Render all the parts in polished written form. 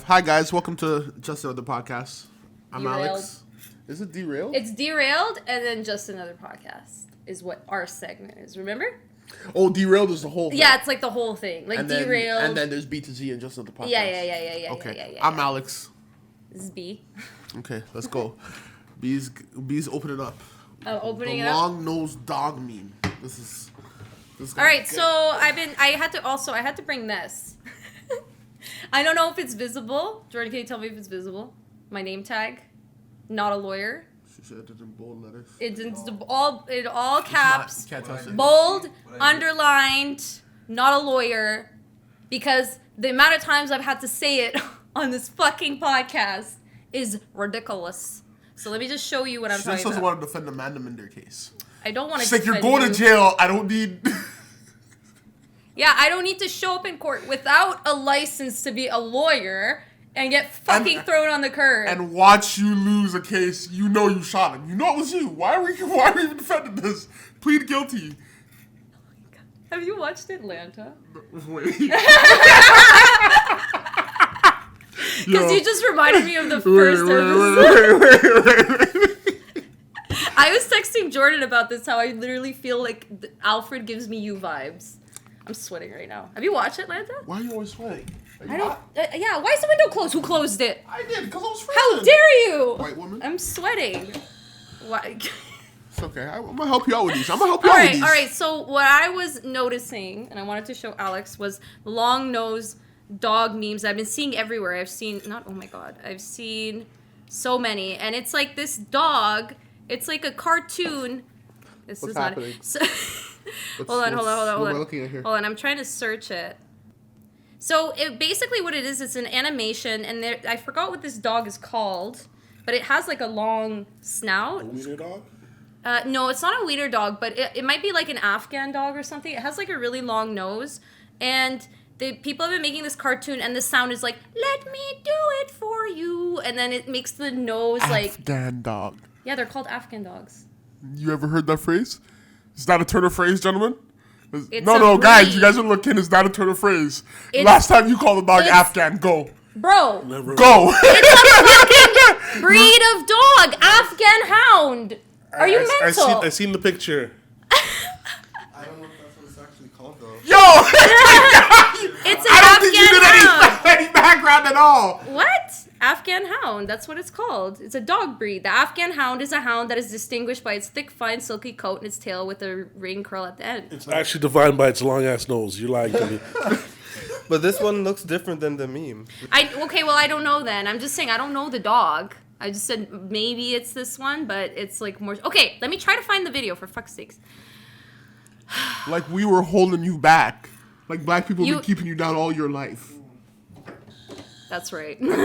Hi guys, welcome to Just Another Podcast. I'm Derailed. Alex. Is it Derailed? It's Derailed, and then Just Another Podcast is what our segment is. Remember? Oh, Derailed is the whole thing. Yeah, it's like the whole thing. Like and Derailed. And then there's B to Z and Just Another Podcast. Yeah. Okay, Yeah. I'm Alex. This is B. Okay, let's go. B's open it up. Oh, opening the it up. long-nosed dog meme. This is All right, so I had to bring this. I don't know if it's visible. Jordan, can you tell me if it's visible? My name tag. Not a lawyer. She said it in bold letters. It's in all caps. You can't touch it. Bold, underlined, not a lawyer. Because the amount of times I've had to say it on this fucking podcast is ridiculous. So let me just show you what I'm She talking just doesn't about. want to defend Amanda in their case. I don't want to. She's like, you're going to jail. I don't need. Yeah, I don't need to show up in court without a license to be a lawyer and get fucking thrown on the curb. And watch you lose a case. You know you shot him. You know it was you. Why are we even defending this? Plead guilty. Have you watched Atlanta? Wait. Because you just reminded me of the first episode. I was texting Jordan about this, how I literally feel like Alfred gives me you vibes. I'm sweating right now. Have you watched Atlanta? Why are you always sweating? I don't. Yeah, why is the window closed? Who closed it? I did, because I was freezing. How dare you? White woman? I'm sweating. Why? It's okay. I'm going to help you out with these. All right. So what I was noticing, and I wanted to show Alex, was the long-nosed dog memes I've been seeing everywhere. I've seen so many. And it's like this dog, it's like a cartoon. This What's is happening? not so, Hold on. What am I looking at here? Hold on, I'm trying to search it. So basically what it is, it's an animation, and I forgot what this dog is called, but it has like a long snout. A wiener dog? No, it's not a wiener dog, but it might be like an Afghan dog or something. It has like a really long nose, and people have been making this cartoon, and the sound is like, "Let me do it for you," and then it makes the nose like Afghan dog. Yeah, they're called Afghan dogs. You ever heard that phrase? Is that a turn of phrase, gentlemen? It's No, a guys, breed. you guys are looking. It's not a turn of phrase. Last time you called a dog Afghan, go. Bro, Go. it's a fucking breed of dog, Afghan hound. Are you mental? I seen the picture. I don't know if that's what it's actually called, though. Yo! It's an I don't think you Afghan did any background at all. What? Afghan hound. That's what it's called. It's a dog breed. The Afghan hound is a hound that is distinguished by its thick, fine, silky coat and its tail with a ring curl at the end. It's actually defined by its long ass nose. You're lying to me. But this one looks different than the meme. Okay, well, I don't know then. I'm just saying I don't know the dog. I just said maybe it's this one, but it's like more... Okay, let me try to find the video, for fuck's sakes. Like we were holding you back. Like black people have been keeping you down all your life. That's right. I got you.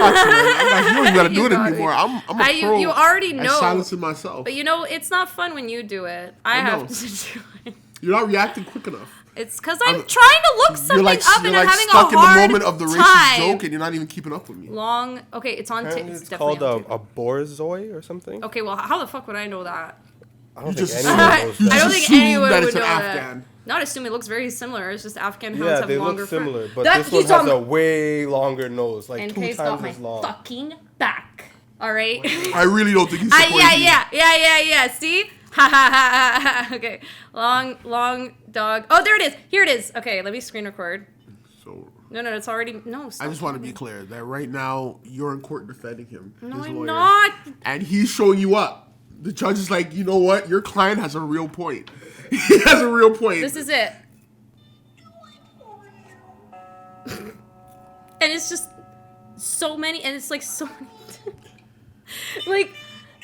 You don't even gotta do You it got anymore. it. I'm a pro. You already know. I silencing myself. But it's not fun when you do it. I have to do it. You're not reacting quick enough. It's because I'm trying to look something up and I'm having a hard stuck in the moment of the racist time. joke and you're not even keeping up with me. Okay, it's on Apparently it's it's definitely called on a BORZOI or something. Okay, well, how the fuck would I know that? I don't You think just anyone knows You that. I don't just think assume anyone that would it's an know Afghan. that. Not assume it looks very similar. It's just Afghan hounds Yeah, have they longer look similar, fur. but this one has a way longer nose, like And 2 Kay's got times my as long. fucking back. All right? I really don't think he's supporting you. Yeah. See? Ha ha ha ha. Okay. Long dog. Oh, there it is. Here it is. Okay, let me screen record. So No, it's already... No, stop. I just want to be clear that right now you're in court defending him. No, his I'm lawyer, not. And he's showing you up. The judge is like, you know what? Your client has a real point. He has a real point. This is it. And it's just so many, and it's like so many.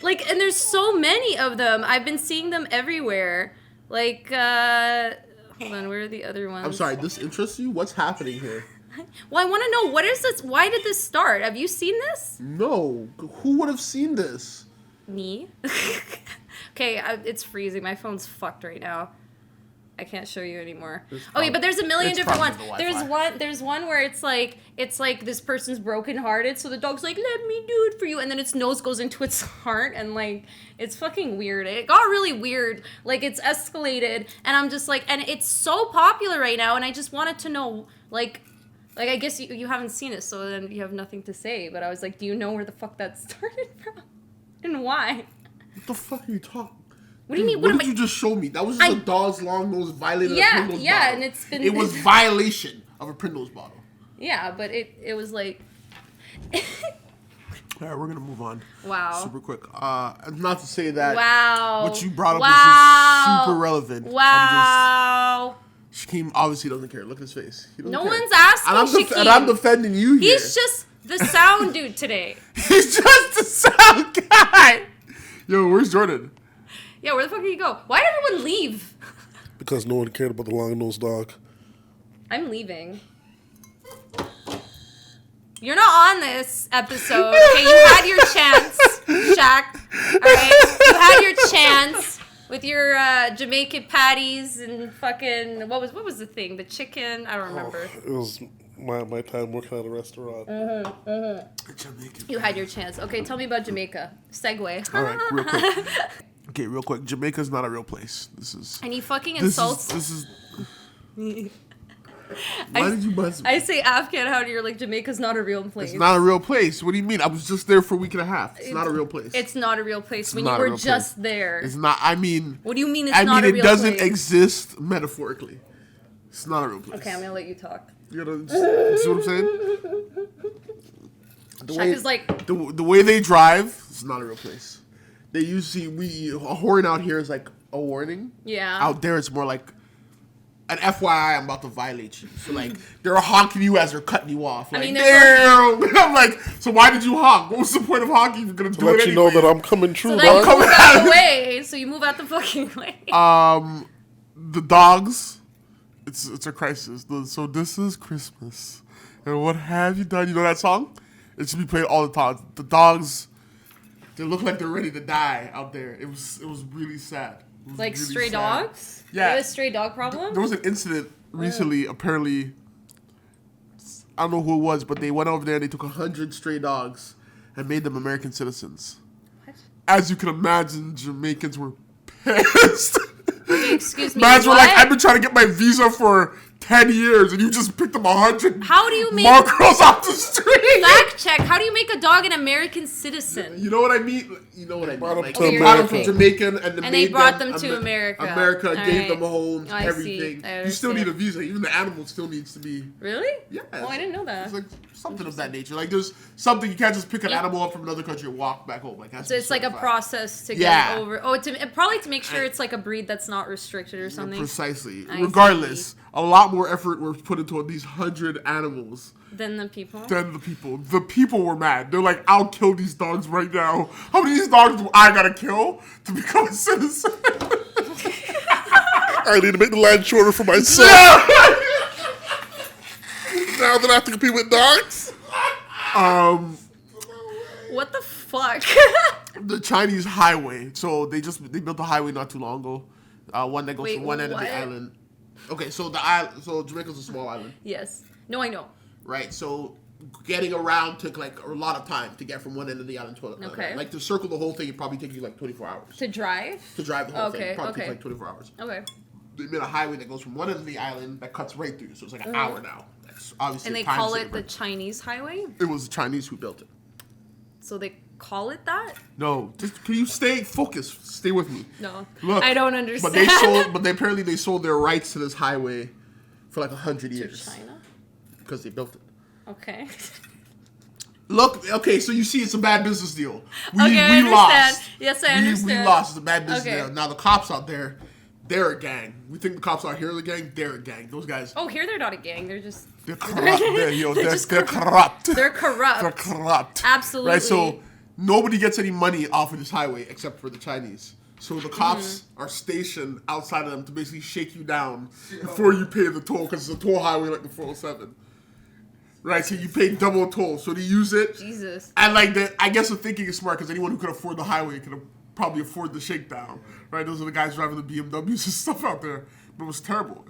like, and there's so many of them. I've been seeing them everywhere. Like, hold on, where are the other ones? I'm sorry, this interests you? What's happening here? Well, I want to know, what is this? Why did this start? Have you seen this? No. Who would have seen this? Me? Okay, it's freezing. My phone's fucked right now. I can't show you anymore. Okay, but there's a million different ones. There's one where it's like this person's brokenhearted, so the dog's like, "Let me do it for you," and then its nose goes into its heart, and like it's fucking weird. It got really weird. Like it's escalated, and I'm just like, and it's so popular right now, and I just wanted to know, like, Like, I guess you haven't seen it, so then you have nothing to say. But I was like, do you know where the fuck that started from? And why? What the fuck are you talking? What do you mean? What did you just show me? That was just a dog's long nose violating a Pringles bottle. Yeah, and it's been... It was violation of a Pringles bottle. Yeah, but it was like... All right, we're going to move on. Wow. Super quick. Not to say that what you brought up is super relevant. Wow. Shakeem obviously doesn't care. Look at his face. He doesn't No care. one's asking Shakeem. And I'm defending you here. He's just the sound dude today. He's just the sound guy. Yo, where's Jordan? Yeah, where the fuck did he go? Why did everyone leave? Because no one cared about the long-nosed dog. I'm leaving. You're not on this episode. Okay, you had your chance, Shak. Alright? You had your chance with your Jamaican patties and fucking what was the thing? The chicken? I don't remember. It was my time working at a restaurant. Jamaica. You had your chance. Okay, tell me about Jamaica. Segue. All right, real quick. Okay, real quick. Jamaica's not a real place. This is. And he fucking insults. This is. Why did you buzz me? I say Afghan how you're like Jamaica's not a real place. It's not a real place. What do you mean? I was just there for a week and a half. It's not a real place. It's not a real place when not you a were real just place. there. It's not. I mean. What do you mean it's not a real place? it doesn't exist metaphorically. It's not a real place. Okay, I'm gonna let you talk. You see what I'm saying? Shak is like the way they drive. It's not a real place. They usually a horn out here is like a warning. Yeah. Out there, it's more like an FYI. I'm about to violate you. So like they're honking you as they're cutting you off. Like, I mean, damn. I'm like, so why did you honk? What was the point of honking? You're gonna To do let it you anyway. know that I'm coming true, so dog. then you move out the way. So you move out the fucking way. The dogs. It's a crisis. So this is Christmas, and what have you done? You know that song? It should be played all the time. The dogs. They look like they're ready to die out there. It was really sad. It was Like really stray sad. dogs? Yeah. You have a stray dog problem? There was an incident recently, apparently, I don't know who it was, but they went over there and they took 100 stray dogs and made them American citizens. What? As you can imagine, Jamaicans were pissed. Okay, excuse me. Mans were what? like, I've been trying to get my visa for 10 years and you just picked up 100 How do you make mongrels off the street. fact check? How do you make a dog an American citizen? You know what I mean? You know what I mean? Brought them Like, to they brought them America. from Jamaican and And made they brought them to America. America All gave right. them homes, Oh, I see. everything. I You still understand. need a visa. Even the animal still needs to be. Really? Yeah. Oh, I didn't know that. It's like something of that nature. Like there's something you can't just pick an Yeah. animal up from another country and walk back home. Like So it's like a process to Yeah. get over. Oh, probably to make sure it's like a breed that's not restricted or something. Precisely. I Regardless, see. a lot more effort was put into these 100 animals Than the people. than the people. The people were mad. They're like, I'll kill these dogs right now. How many of these dogs do I gotta kill to become a citizen? I need to make the line shorter for myself. Now that I have to compete with dogs. What the fuck? The Chinese highway. So they built a highway not too long ago. One that goes Wait, from one end of what? the island. Okay, so so Jamaica's a small island, Yes. No, I know. right? So getting around took like a lot of time to get from one end of the island to another. Okay. Like to circle the whole thing, it probably take you like 24 hours To drive? to drive the whole thing. Okay, It probably okay. takes like 24 hours. Okay. They made a highway that goes from one end of the island that cuts right through. So it's like an hour now. That's obviously And they a time call it saver. the Chinese highway? It was the Chinese who built it. So they call it that? No, just can you stay focused? Stay with me. No. Look, I don't understand. Apparently they sold their rights to this highway for like 100 To years China? because they built it. Okay. Look, okay, so you see, it's a bad business deal. We Okay, I understand. lost. Yes, I We understand. lost. It's a bad business Okay. deal. Now the cops out there, they're a gang. We think the cops out here are the gang. They're a gang. Those guys, Oh, here they're not a gang. They're just they're corrupt. They're just They're corrupt. they're corrupt. They're corrupt. Absolutely. Right. So nobody gets any money off of this highway except for the Chinese. So the cops are stationed outside of them to basically shake you down before you pay the toll, because it's a toll highway like the 407. Right, so you pay double toll. So they use it. Jesus. And like I guess the thinking is smart, because anyone who could afford the highway could probably afford the shakedown. Right, those are the guys driving the BMWs and stuff out there. But it was terrible.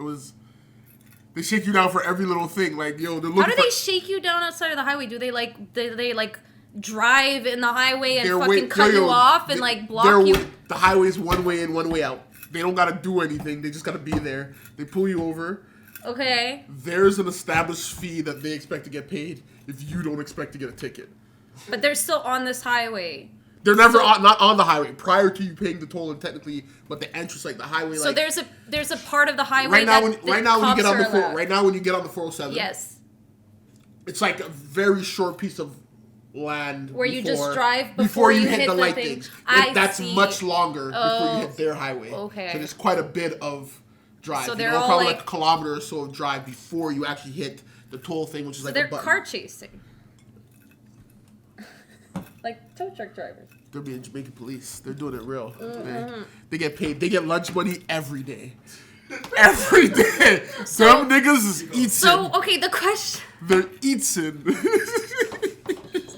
They shake you down for every little thing. Like, yo, they're looking How do they shake you down outside of the highway? Do they like drive in the highway and fucking cut you off and like block you? The highway's one way in, one way out. They don't gotta do anything. They just gotta be there. They pull you over. Okay. There's an established fee that they expect to get paid if you don't expect to get a ticket. But they're still on this highway. They're never not on the highway prior to you paying the toll, and technically, but the entrance, like the highway. So like, there's a part of the highway right now that when you get on the when you get on the 407. Yes. It's like a very short piece of land where you just drive before you hit the light thing. things. That's much longer before you hit their highway. Okay. So there's quite a bit of drive. So you they're know, all probably like a kilometer or so of drive before you actually hit the toll thing, which is like they're a button. car chasing. Like tow truck drivers. They're being Jamaican police. They're doing it real. They get paid. They get lunch money every day. Every day. Some niggas is eating. So, okay, the question... They're eating.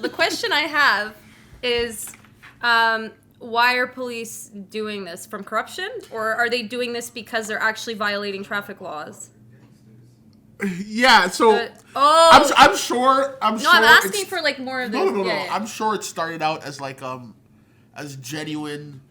The question I have is, why are police doing this? From corruption? Or are they doing this because they're actually violating traffic laws? Yeah, so... I'm sure... I'm asking for, like, more of this. No. Yeah. I'm sure it started out as, like, as genuine...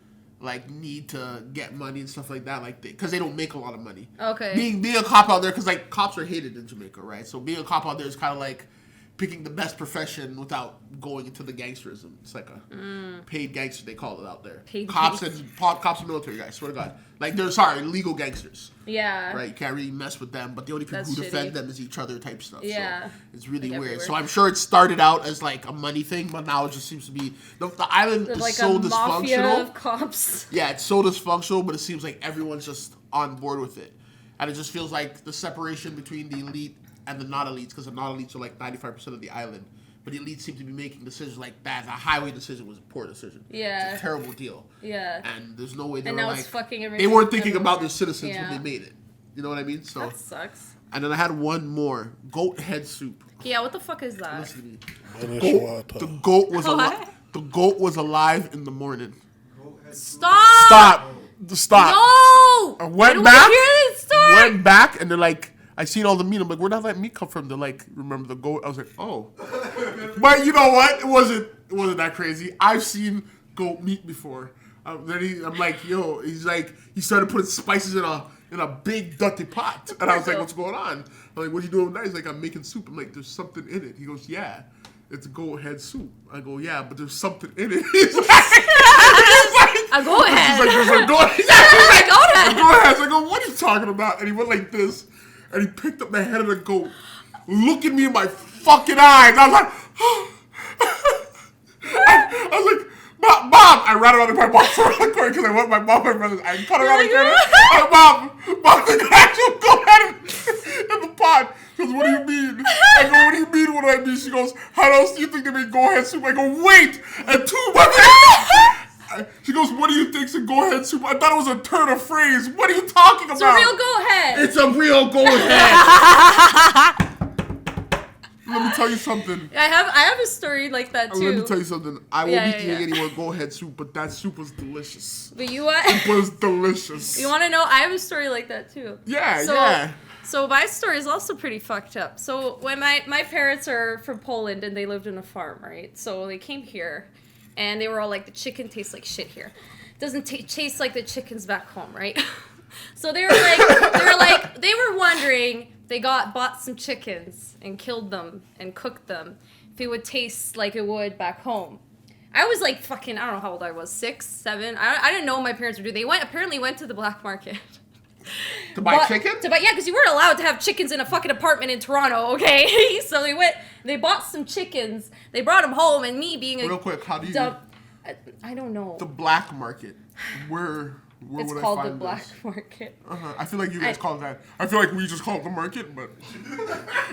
like need to get money and stuff like that, like because they don't make a lot of money. Okay. Being a cop out there, because like cops are hated in Jamaica, right? So being a cop out there is kind of like picking the best profession without going into the gangsterism. It's like a paid gangster, they call it out there. Cops and military guys. Swear to God, like they're legal gangsters. Yeah. Right. You can't really mess with them, but the only people who defend them is each other type stuff. Yeah. So it's really like weird. everywhere. So I'm sure it started out as like a money thing, but now it just seems to be the island is like so a mafia dysfunctional. of cops. Yeah, it's so dysfunctional, but it seems like everyone's just on board with it. And it just feels like the separation between the elite and the not elites, because the not elites are like 95% of the island. But the elites seem to be making decisions like that. The highway decision was a poor decision. Yeah. It's a terrible deal. Yeah. And there's no way they And were now like... it's fucking they everything. weren't thinking about their citizens when they made it. You know what I mean? So That sucks. And then I had one more. Goat head soup. Yeah, what the fuck is that? Listen to me. The goat was alive. The goat was alive in the morning. Stop! Stop. No! I went back, and they're like, I seen all the meat. I'm like, where did that meat come from? They're like, remember the goat? I was like, oh. But you know what? It wasn't that crazy. I've seen goat meat before. Then I'm like, yo. He's like, he started putting spices in a big dirty pot, and I was like, what's going on? I'm like, what are you doing with that? He's like, I'm making soup. I'm like, there's something in it. He goes, yeah. It's goat head soup. I go, yeah, but there's something in it. He's like, a goat head. He's like, goat head. I go, what are you talking about? And he went like this, and he picked up the head of the goat, looking me in my fucking eyes. I was like, I was like, Mom! I ran around to my mom's around the corner because I want my mom and brothers. I cut around the corner. I'm like, Mom, the actual goat head in the pot. She goes, what do you mean? I go, what do you mean? What do I mean? She goes, how else do you think they make goat head soup? I go, wait! And 2 months she goes, what do you think's a goat head soup? I thought it was a turn of phrase. What are you talking about? It's a real goat head. It's a real goat head. Let me tell you something. I have a story like that too. Let me tell you something. I won't be eating any more goat head soup, but that soup was delicious. But you what? It was delicious. You want to know? I have a story like that too. Yeah. So my story is also pretty fucked up. So when my parents are from Poland and they lived in a farm, right? So they came here, and they were all like, the chicken tastes like shit here. Doesn't taste like the chickens back home, right? So they were wondering. They bought some chickens and killed them and cooked them, if it would taste like it would back home. I was like fucking, I don't know how old I was, 6, 7. I didn't know what my parents would do. They apparently went to the black market. To buy chicken? Yeah, because you weren't allowed to have chickens in a fucking apartment in Toronto, okay? So they bought some chickens, they brought them home, and me being Real quick, how do you... I don't know. The black market. Where it's would called I find the black this? market. I feel like you guys call it that. I feel like we just call it the market, but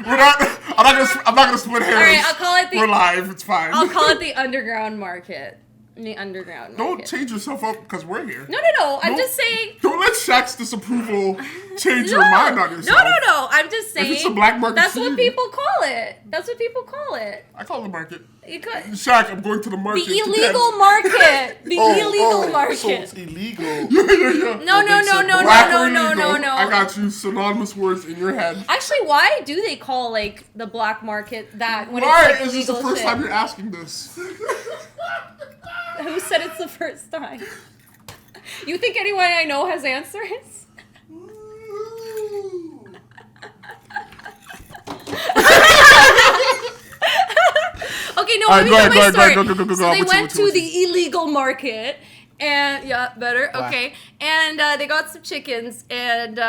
we're not. I'm not gonna split hairs. All right, I'll call it We're live. It's fine. I'll call it the underground market. The underground market. Don't change yourself up because we're here. No. I'm just saying. Don't let Shaq's disapproval change your mind on yourself. No. I'm just saying. If it's the black market, that's what people call it. I call it the market. You could. Shaq, I'm going to the market. The illegal market. The illegal market. So it's illegal. Yeah. No. I got you. Synonymous words in your head. Actually, why do they call like the black market that when Why it's like is this the first time you're asking this? Who said it's the first time? You think anyone I know has answers? no, let me tell my story. Go. So they went to the illegal market, and okay. And they got some chickens, and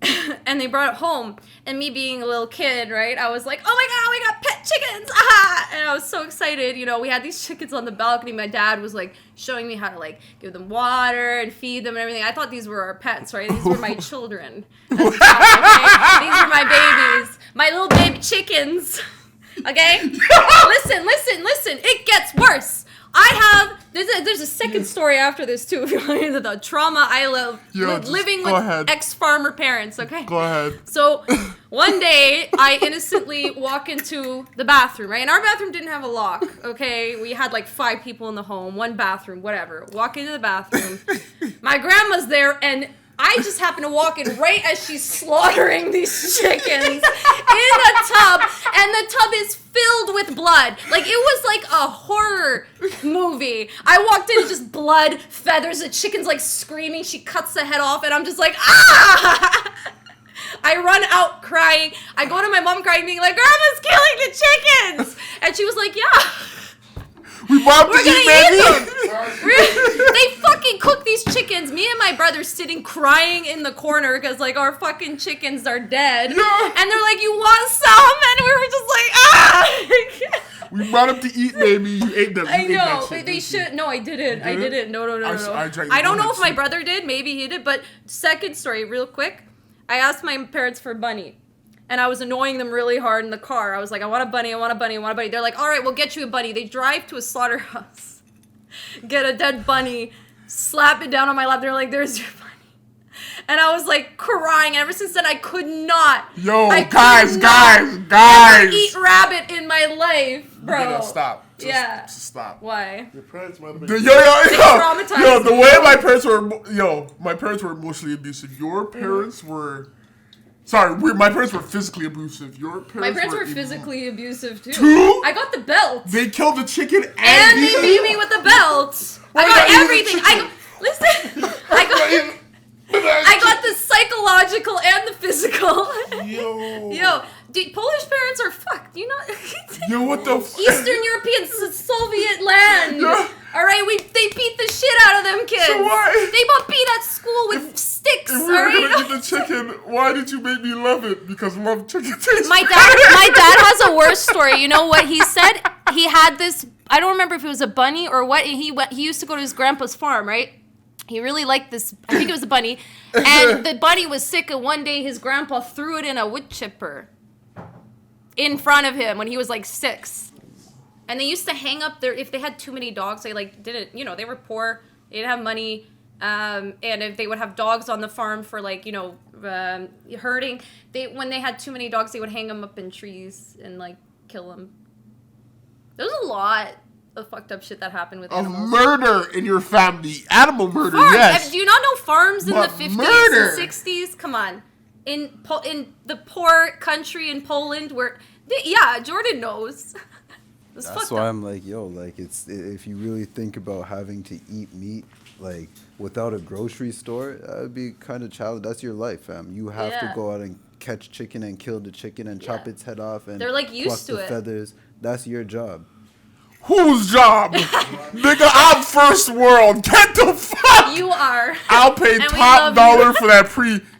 and they brought it home. And me being a little kid, right? I was like, oh my god, we got pet chickens! Aha! And I was so excited. You know, we had these chickens on the balcony. My dad was like showing me how to like give them water and feed them and everything. I thought these were our pets, right? These were my children. That's okay? These were my babies. My little baby chickens. Okay? Listen. It gets worse. There's a second story after this too. If you're into the trauma I love living with ex-farmer parents, okay? Go ahead. So one day I innocently walk into the bathroom, right? And our bathroom didn't have a lock, okay? We had like 5 people in the home, one bathroom, whatever. Walk into the bathroom. My grandma's there, and I just happen to walk in right as she's slaughtering these chickens in a tub, and the tub is filled with blood. Like, it was like a horror movie. I walked in, and just blood, feathers, the chicken's like screaming, she cuts the head off, and I'm just like, ah! I run out crying. I go to my mom crying, being like, Grandma's killing the chickens! And she was like, yeah. We're gonna eat them. They fucking cook these chickens. Me and my brother sitting crying in the corner because like our fucking chickens are dead. Yeah. And they're like, you want some? And we were just like, ah. We brought them to eat, baby. You ate them. I know. They should. No, I didn't. I didn't. No. I don't know if my brother did. Maybe he did. But second story, real quick. I asked my parents for a bunny. And I was annoying them really hard in the car. I was like, I want a bunny. They're like, all right, we'll get you a bunny. They drive to a slaughterhouse, get a dead bunny, slap it down on my lap. They're like, there's your bunny. And I was like crying. And ever since then, I could not. Guys. Never eat rabbit in my life, bro. Stop. Just stop. Why? Your parents might have been. Yo, the way my parents were emotionally abusive. Your parents were. Sorry, my parents were physically abusive. Your parents My parents were physically abusive too. Two? I got the belt. They killed the chicken and they beat me with the belt. I got everything. I got the psychological and the physical. Yo, dude, Polish parents are fucked. You know? Yo, what the Eastern European Soviet land. Yeah. All right, they beat the shit out of them kids. So why? They got beat at school with sticks. If we were gonna eat the chicken, why did you make me love it? Because love chicken tastes my dad has a worse story. You know what he said? He had this. I don't remember if it was a bunny or what. He used to go to his grandpa's farm, right? He really liked this. I think it was a bunny, and the bunny was sick. And one day, his grandpa threw it in a wood chipper in front of him when he was like 6. And they used to hang up their, if they had too many dogs, they like didn't, they were poor, they didn't have money, and if they would have dogs on the farm for like, herding, when they had too many dogs, they would hang them up in trees and like kill them. There's a lot of fucked up shit that happened with animals. Murder in your family, animal murder, farms. yes. Do you not know farms in the 50s and 60s? Come on. In the poor country in Poland where, Jordan knows. That's why I'm like, it's if you really think about having to eat meat, like, without a grocery store, that would be kind of challenging. That's your life, fam. You have to go out and catch chicken and kill the chicken and chop its head off and they're like used to the feathers. That's your job. Whose job? Nigga, I'm first world. Get the fuck. You are. I'll pay top dollar for that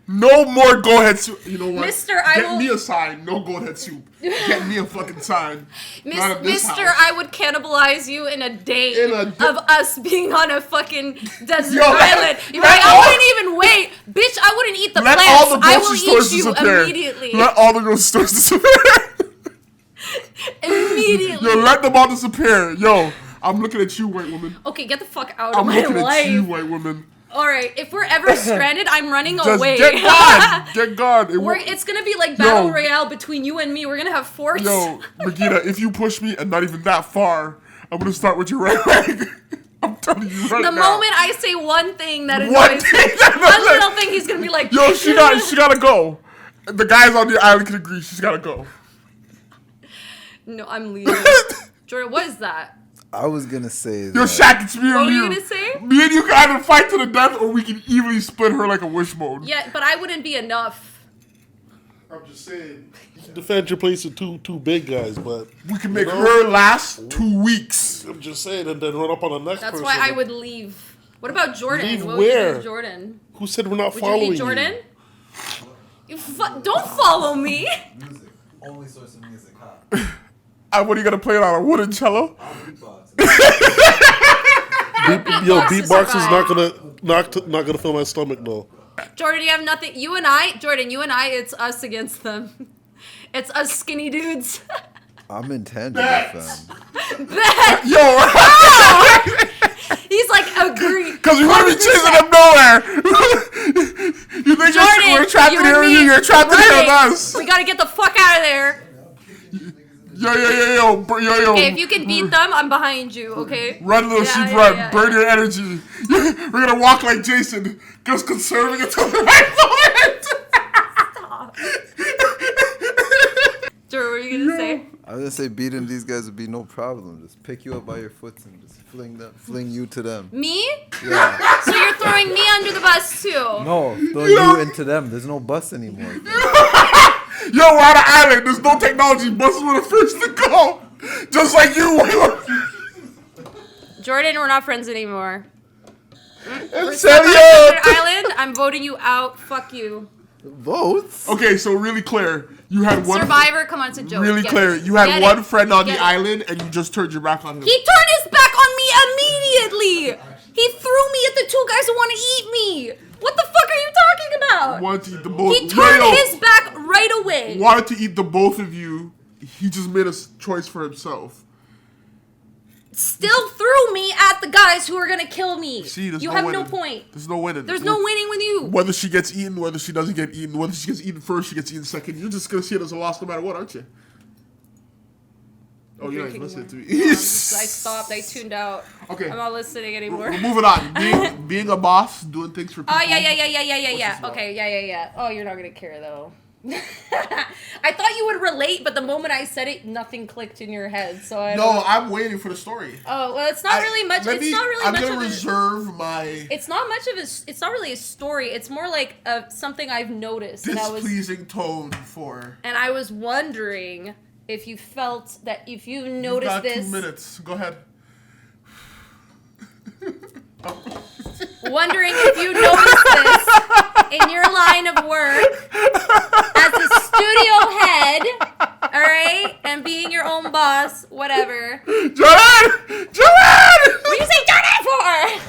No more go ahead soup. You know what? Get me a sign. No go ahead soup. Get me a fucking sign. Mister, I would cannibalize you in a day of us being on a fucking desert island. You're like, I wouldn't even wait. Bitch, I wouldn't eat the plants. I will eat you immediately. Let all the grocery stores disappear. Immediately. Yo, let them all disappear. Yo, I'm looking at you, white woman. Okay, get the fuck out of my life. I'm looking at you, white woman. All right, if we're ever stranded, I'm running away. Get gone. Get gone. It's going to be like Battle Royale between you and me. We're going to have forts. Yo, Magita, if you push me and not even that far, I'm going to start with your right leg. I'm telling you right now. The moment I say one thing that annoys him, one little thing, he's going to be like... Yo, she got to go. The guys on the island can agree. She's got to go. No, I'm leaving. Jordan, what is that? I was gonna say that. Yo, Shak, it's me and you. What were you gonna say? Me and you can either fight to the death or we can evenly split her like a wishbone. Yeah, but I wouldn't be enough. I'm just saying. You can defend your place with two big guys, but We can make her last 2 weeks. I'm just saying, and then run up on the next That's person. why I would leave. What about Jordan? Leave What would you do where? with Jordan? Who said we're not Would following you eat Jordan? Don't follow me. Music. Only source of music, huh? What are you gonna play it on a wooden cello? I'll beatbox. Yo, Beatbox is beatbox is fine. not gonna fill my stomach though. Jordan, you have nothing. Jordan, you and I, it's us against them. It's us skinny dudes. I'm intangible, fam. Yo, He's like, agree. because we want to be chasing them nowhere. You think Jordan, we're trapped in you here and with me, you? You're trapped in here with running. us. We gotta get the fuck out of there. Yo. Okay, if you can beat them, I'm behind you, okay? Run, little Yeah, sheep, yeah, run. yeah, Burn yeah. your energy. We're gonna walk like Jason, just conserving until the right moment. Jordan, what are you gonna say? I was gonna say beating these guys would be no problem. Just pick you up by your foot and just fling you to them. Me? Yeah. So you're throwing me under the bus too? No, throw you into them. There's no bus anymore. Yo, we're on an island. There's no technology. Buses were the first to go. Just like you. Jordan, we're not friends anymore. And We're Sally stuck on a out. desert island. I'm voting you out. Fuck you. Votes? Okay, so really clear. You had one. Survivor, come on, it's a joke. Really Get clear. it. You had Get one it. friend on Get the it. island, and you just turned your back on him. He turned his back on me immediately. He threw me at the two guys who want to eat me. What the fuck are you talking about? Wanted to eat the both. He turned his back right away. Wanted to eat the both of you. He just made a choice for himself. Still threw me at the guys who are gonna kill me. See, there's You no have winning. no point. There's no winning. There's no winning with you. Whether she gets eaten, whether she doesn't get eaten, whether she gets eaten first, she gets eaten second. You're just gonna see it as a loss no matter what, aren't you? Oh, you're not even listening to me. I stopped. I tuned out. Okay. I'm not listening anymore. We're moving on. Being a boss, doing things for people. Oh yeah. this about? Okay, yeah. Oh, you're not gonna care though. I thought you would relate, but the moment I said it, nothing clicked in your head. So I. No, I'm waiting for the story. Oh well, it's not really much. It's not really I'm much gonna of a. reserve my It's not much of a. It's not really a story. It's more like something I've noticed, displeasing tone for. and I was wondering if you felt that if you noticed got this. 2 minutes. Go ahead. Wondering if you noticed this in your line of work as a studio head, all right, and being your own boss, whatever. Jordan! What do you say Jordan for?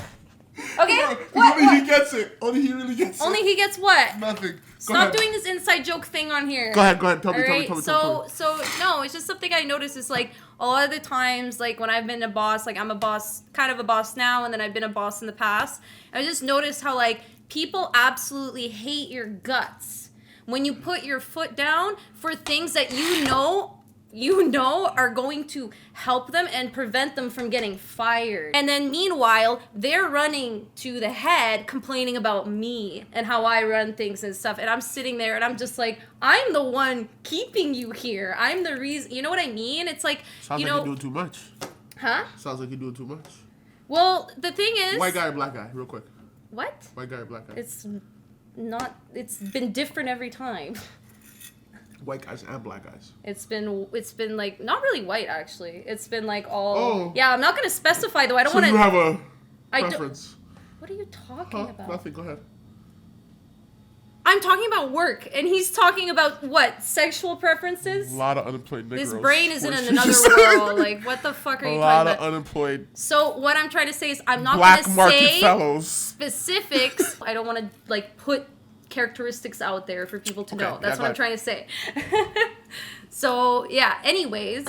Okay, Only he gets it. Only he really gets Only it. he gets what? Nothing. Go Stop ahead. doing this inside joke thing on here. Go ahead. Tell me. Alright, Tell me. so no, it's just something I noticed is like a lot of the times, like when I've been a boss, like I'm a boss, kind of a boss now, and then I've been a boss in the past. I just noticed how like people absolutely hate your guts when you put your foot down for things that you know are going to help them and prevent them from getting fired. And then meanwhile, they're running to the head complaining about me and how I run things and stuff. And I'm sitting there and I'm just like, I'm the one keeping you here. I'm the reason. You know what I mean? It's like, Sounds like you're doing too much. Huh? Sounds like you're doing too much. Well, the thing is. White guy or black guy? Real quick. What? White guy or black guy? It's been different every time. White guys and black guys. It's been like not really white actually. It's been like all. Oh. Yeah, I'm not gonna specify though. I don't So want to. you have a I don't- preference? What are you talking about? Nothing. Go ahead. I'm talking about work, and he's talking about what? Sexual preferences? A lot of unemployed niggas. This brain is in another world. Like, what the fuck are you A lot talking of about? unemployed So what I'm trying to say is I'm not black gonna market say fellows. specifics. I don't want to like put characteristics out there for people to know. That's what I'm trying to say. So yeah. Anyways,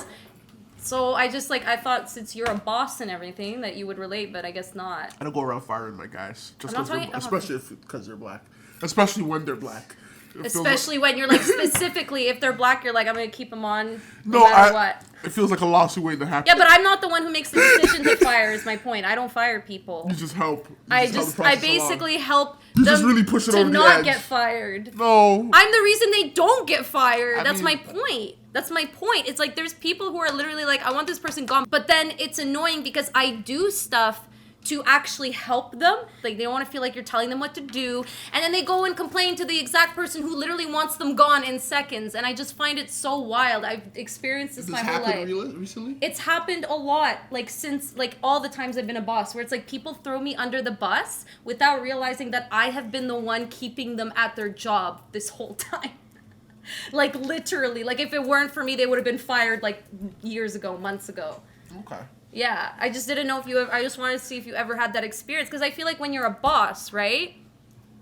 so I just like I thought since you're a boss and everything that you would relate, but I guess not. I don't go around firing my guys just I'm not because, talking- especially because they're black, especially when they're black. It feels Especially when you're like specifically if they're black, you're like I'm gonna keep them on no No, matter what. It feels like a lawsuit waiting to happen. Yeah, but I'm not the one who makes the decision to fire. Is my point. I don't fire people. You just help. You I help the I process basically along. help You them just really push it to over the not edge. get fired. No. I'm the reason they don't get fired. I That's mean- my point. That's my point. It's like there's people who are literally like, I want this person gone. But then it's annoying because I do stuff to actually help them. Like, they don't want to feel like you're telling them what to do. And then they go and complain to the exact person who literally wants them gone in seconds. And I just find it so wild. I've experienced this my whole life. Recently? It's happened a lot, like, since, like, all the times I've been a boss, where it's like people throw me under the bus without realizing that I have been the one keeping them at their job this whole time. Like, literally. Like, if it weren't for me, they would have been fired, like, years ago, months ago. Okay. Yeah, I just didn't know if you ever, I just wanted to see if you ever had that experience. Because I feel like when you're a boss, right?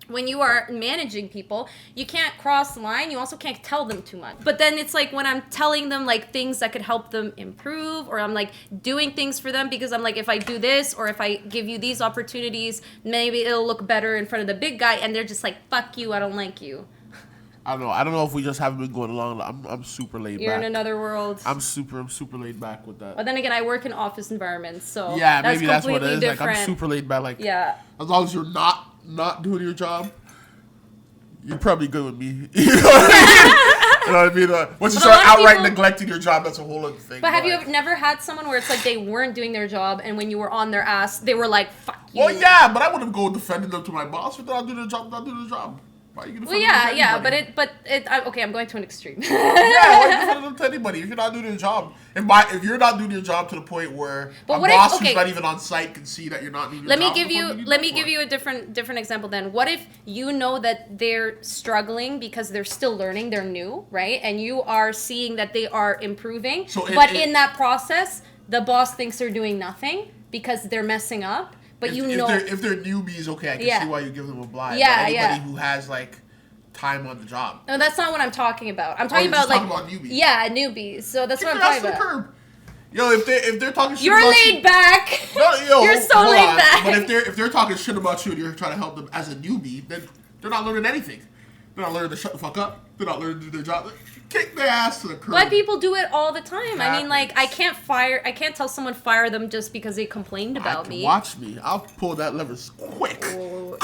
When you are managing people, you can't cross the line. You also can't tell them too much. But then it's like when I'm telling them like things that could help them improve, or I'm like doing things for them because I'm like, if I do this or if I give you these opportunities, maybe it'll look better in front of the big guy. And they're just like, fuck you, I don't like you. I don't know. I don't know if we just haven't been going along. I'm super laid back. You're in another world. I'm super laid back with that. But then again, I work in office environments, so yeah, maybe that's what it is. Different. Like, I'm super laid back. Like, yeah, as long as you're not doing your job, you're probably good with me. You know what I mean? You know what I mean? Once you start outright neglecting your job, that's a whole other thing. But have you never had someone where it's like they weren't doing their job, and when you were on their ass, they were like, "Fuck you." Well, yeah, but I wouldn't go defending them to my boss if they're not doing their job. Not doing their job. Well, yeah, but okay, I'm going to an extreme. Yeah, why are you defending them to anybody if you're not doing your job? If you're not doing your job to the point where a boss who's not even on site can see that you're not doing your job. Let me give you a different example then. What if you know that they're struggling because they're still learning, they're new, right? And you are seeing that they are improving, but in that process, the boss thinks they're doing nothing because they're messing up. But if they're newbies, okay, I can see why you give them a blind. Yeah, but anybody who has like time on the job. No, that's not what I'm talking about. I'm talking about like newbies. Yeah, newbies. So that's what I'm talking about. Curb. Yo, if they're talking shit you're about laid back. No, yo, you're so laid back. But if they're talking shit about you and you're trying to help them as a newbie, then they're not learning anything. They're not learning to shut the fuck up. They're not learning to do their job. Kick their ass to the curb. But people do it all the time. I mean, like, I can't tell someone fire them just because they complained about me. Watch me. I'll pull that lever quick.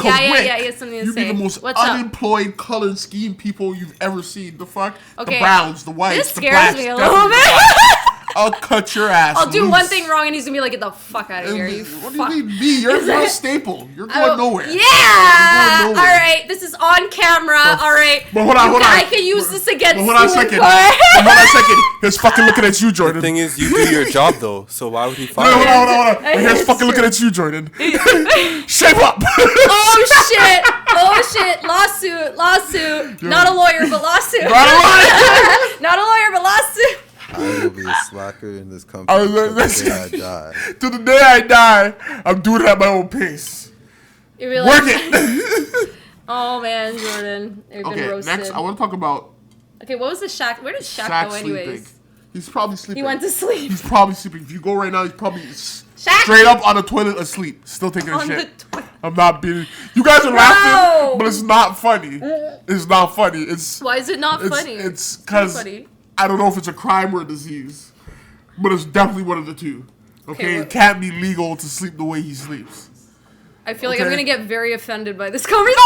Yeah. You have something to say. You be the most unemployed colored scheme people you've ever seen. The fuck? Okay. The browns, the whites, the blacks. This scares me a little bit. I'll cut your ass. I'll do one thing wrong and he's gonna be like, get the fuck out of here. What do you mean, me? You're a staple. You're going nowhere. Yeah! Alright, this is on camera. Alright. But hold on. I can use this against you. Hold on a second. He's fucking looking at you, Jordan. The thing is, you do your job, though, so why would he fire you? Hold on. He's fucking looking at you, Jordan. Shape up. Oh, shit. Lawsuit. Not a lawyer, but lawsuit. Not a lawyer, but lawsuit. I will be a slacker in this company till the day I die. Till the day I die, I'm doing it at my own pace. Work it. Oh man, Jordan, you've been roasted. Next, I want to talk about. Okay, what was the Shak? Where did Shak go, anyways? Sleeping. He's probably sleeping. He went to sleep. He's probably sleeping. If you go right now, he's probably straight up on the toilet asleep, still taking a shit. I'm not being. You guys are laughing, but it's not funny. It's not funny. It's. Why is it not funny? It's because. I don't know if it's a crime or a disease, but it's definitely one of the two. Okay, it can't be legal to sleep the way he sleeps. I feel like I'm gonna get very offended by this conversation.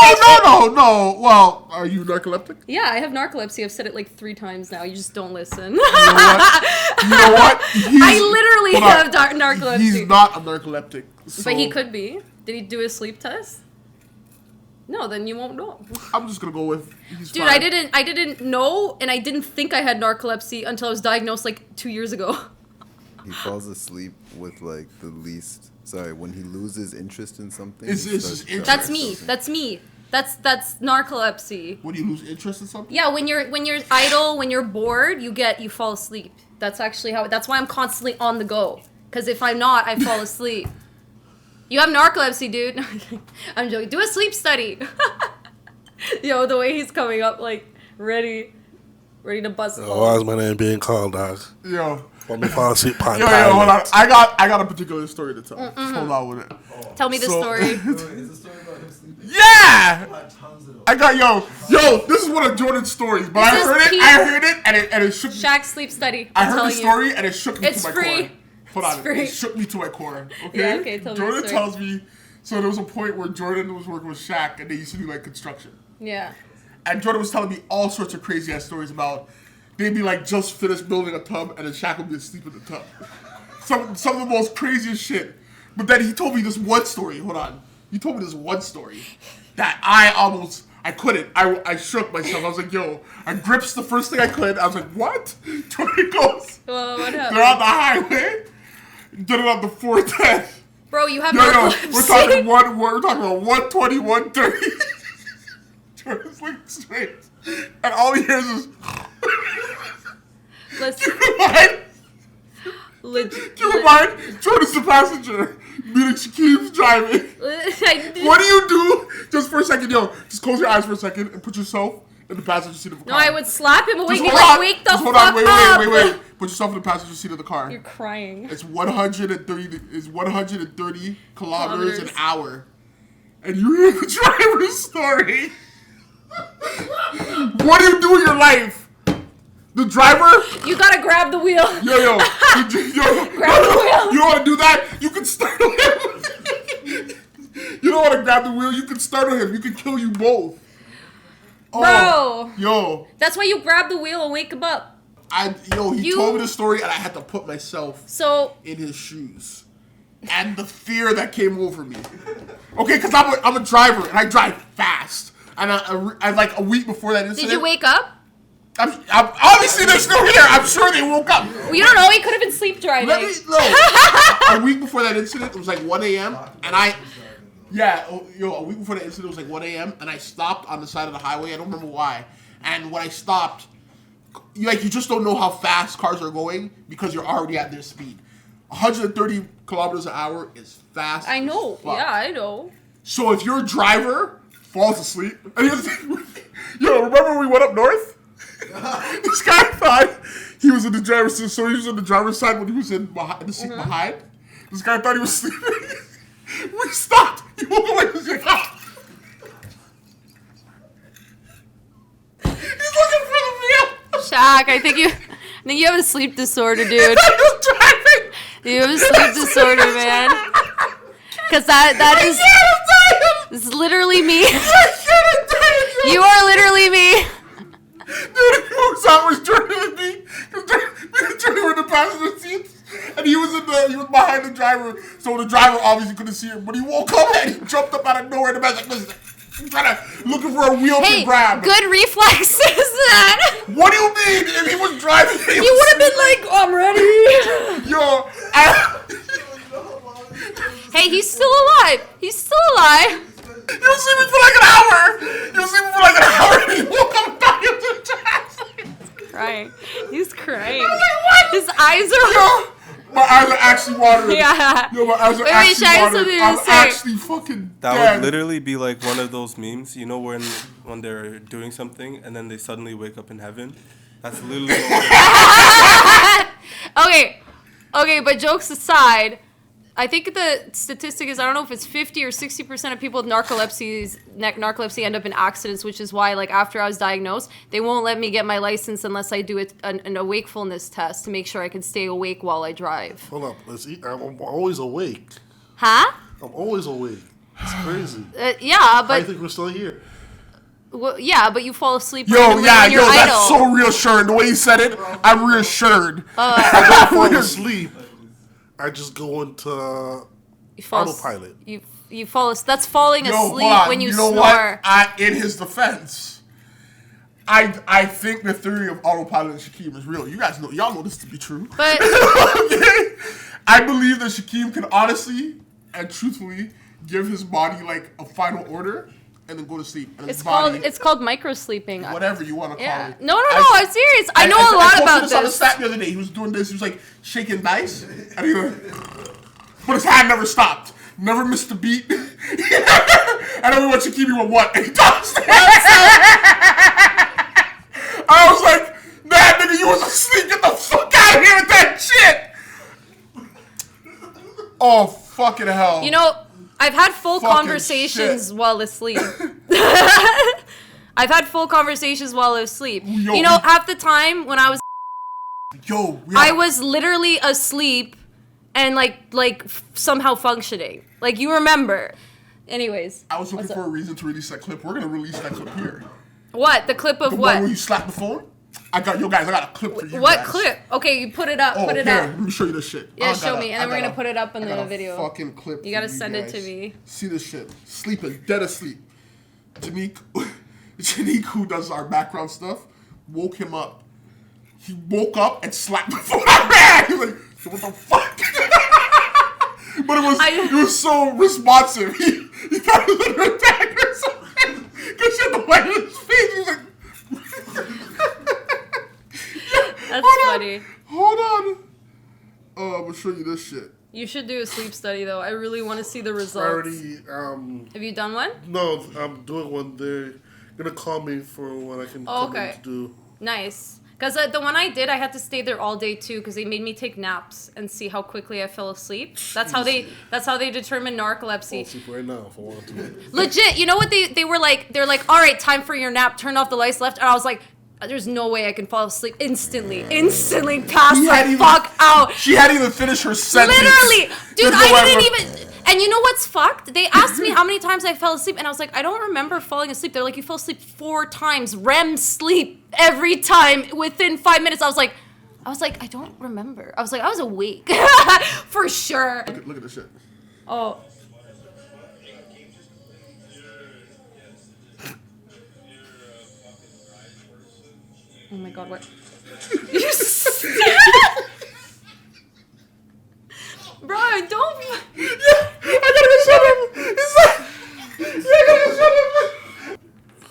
No. Well, are you narcoleptic? Yeah, I have narcolepsy. I've said it like 3 times now. You just don't listen. You know what? I literally have narcolepsy. He's not a narcoleptic. So. But he could be. Did he do a sleep test? No, then you won't know. I'm just gonna go with he's Dude, fine. I didn't know, and I didn't think I had narcolepsy until I was diagnosed like 2 years ago. He falls asleep with like the least. Sorry, when he loses interest in something. That's me. That's narcolepsy. When you lose interest in something? Yeah, when you're idle, when you're bored, you fall asleep. That's actually that's why I'm constantly on the go. Because if I'm not, I fall asleep. You have narcolepsy, dude. I'm joking. Do a sleep study. Yo, the way he's coming up, like, ready to bust. Why is my name being called, dog? Yo. Let me fall asleep. Yo, hold on. I got a particular story to tell. Just hold on with it. Tell me the story. Is the story about him sleeping? Yeah! I got, yo, this is one of Jordan's stories, but I heard it, and it shook me. Shak's sleep study. I heard the story, and it shook me to my free. core. Hold on. It shook me to my core. Okay? Yeah, okay, tell me Jordan the story. tells me, so there was a point where Jordan was working with Shak, and they used to do, like, construction. Yeah. And Jordan was telling me all sorts of crazy-ass stories about, they'd be, like, just finished building a tub, and then Shak would be asleep in the tub. Some of the most craziest shit. But then he told me this one story. Hold on. He told me this one story that I couldn't. I shook myself. I was like, yo, I grips the first thing I could. I was like, what? Tori goes, Well, what happened? they're on the highway, getting on the 410. Bro, you have No, narcolepsy. we're talking about 120, 130. Tori's like straight. And all he hears is, Listen. Keep in mind, Jordan's the passenger, meaning she keeps driving. What do you do? Just for a second, yo, just close your eyes for a second and put yourself in the passenger seat of the car. No, I would slap him awake and hold on. wake the Just fuck hold on. up. Wait. Put yourself in the passenger seat of the car. You're crying. It's 130 kilometers an hour. And you hear the driver's story. What do you do in your life? The driver? You gotta grab the wheel. Yo. Grab the wheel. You don't want to do that? You can startle him. You don't want to grab the wheel? You can startle him. You can kill you both. Bro. Yo. That's why you grab the wheel and wake him up. He told me the story and I had to put myself in his shoes. And the fear that came over me. Okay, because I'm a driver and I drive fast. And I like a week before that incident. Did you wake up? I'm obviously they're still here. I'm sure they woke up. Well, you don't know. He could have been sleep driving. A week before that incident, it was like 1 a.m. and a week before that incident, it was like 1 a.m. and I stopped on the side of the highway. I don't remember why. And when I stopped, you just don't know how fast cars are going because you're already at their speed. 130 kilometers an hour is fast. I know. Yeah, I know. So if your driver falls asleep, remember when we went up north? This guy thought he was in the driver's seat, so he was in the driver's side when he was in the seat behind. This guy thought he was sleeping. We stopped. He woke up like this. He's like, he's looking for the wheel. Shak, I think you have a sleep disorder, dude. He was driving. You have a sleep disorder, man. Because that is literally me. You are literally me. Dude, who saw was Jordan and me? Jordan were in the passenger seats, and he was behind the driver, so the driver obviously couldn't see him. But he woke up and he jumped up out of nowhere. The man's like, listen, I'm looking for a wheel to grab. Good reflexes, man. What do you mean? If he was driving, he would have been like, I'm ready. Yo, hey, he's still alive. He's still alive. He was sleeping for like an hour. And he woke up and thought he was in the Crying. He's crying. I was like, what? His eyes are... My eyes are actually watering. Yeah. Yo, my eyes are actually watering. I'm actually fucking That dead. would literally be like one of those memes, when they're doing something and then they suddenly wake up in heaven. That's literally Okay, but jokes aside, I think the statistic is, I don't know if it's 50 or 60% of people with narcolepsy end up in accidents, which is why, like, after I was diagnosed, they won't let me get my license unless I do an awakefulness test to make sure I can stay awake while I drive. Hold up. I'm always awake. Huh? I'm always awake. It's crazy. Yeah, but... I think we're still here. Well, yeah, but you fall asleep Yo, randomly when you're idle. That's so reassuring. The way you said it, I'm reassured. I don't fall asleep. I just go into autopilot. You fall. That's falling asleep when you snore. What? In his defense, I think the theory of autopilot and Shaquem is real. Y'all know this to be true. But okay? I believe that Shaquem can honestly and truthfully give his body like a final order and then go to sleep. And it's called micro sleeping. Whatever you want to call it. No, I'm serious. I know a lot about this. I posted this on the stat the other day. He was doing this. He was like shaking dice, and he was, but his hand never stopped. Never missed a beat. And then we went to Shaquem with what? And he tossed it. I was like, nah, nigga, you was asleep. Get the fuck out of here with that shit. Oh, fucking hell. I've had full conversations while asleep. I've had full conversations while asleep. Half the time when I was I was literally asleep and like somehow functioning. Like, you remember. Anyways. I was looking for a reason to release that clip. We're going to release that clip here. What? The clip of the what? One where you slap the phone? I got a clip for you. What guys. clip? Okay, you put it up. Put it here, up. Let me show you this shit. Yeah, show me, and then we're gonna put it up in the video. Fucking clip. You gotta send it to me. See this shit? Sleeping, dead asleep. Janique, who does our background stuff, woke him up. He woke up and slapped the phone. He was like, "What the fuck?" But it was so responsive. He thought it was an attack or something. Because she had the white in his face. He was like. That's funny. Hold on. Oh, I'm gonna show you this shit. You should do a sleep study though. I really want to see the results. Already, Have you done one? no, I'm doing one. They're gonna call me for what I can come in to do. Nice. Because the one I did, I had to stay there all day too, because they made me take naps and see how quickly I fell asleep. That's how they determine narcolepsy. I'll sleep right now if I want to. Legit, you know what they were like? They're like, all right, time for your nap. Turn off the lights left, and I was like, there's no way I can fall asleep instantly. Pass the fuck out. She hadn't even finished her sentence. Literally, dude, I didn't even. And you know what's fucked? They asked me how many times I fell asleep, and I was like, I don't remember falling asleep. They're like, you fell asleep 4 times, REM sleep every time within 5 minutes. I was like, I don't remember. I was like, I was awake for sure. Look at this shit. Oh. Oh my god, what? Bro, don't. I gotta go shut him. He's like, I gotta go shut him.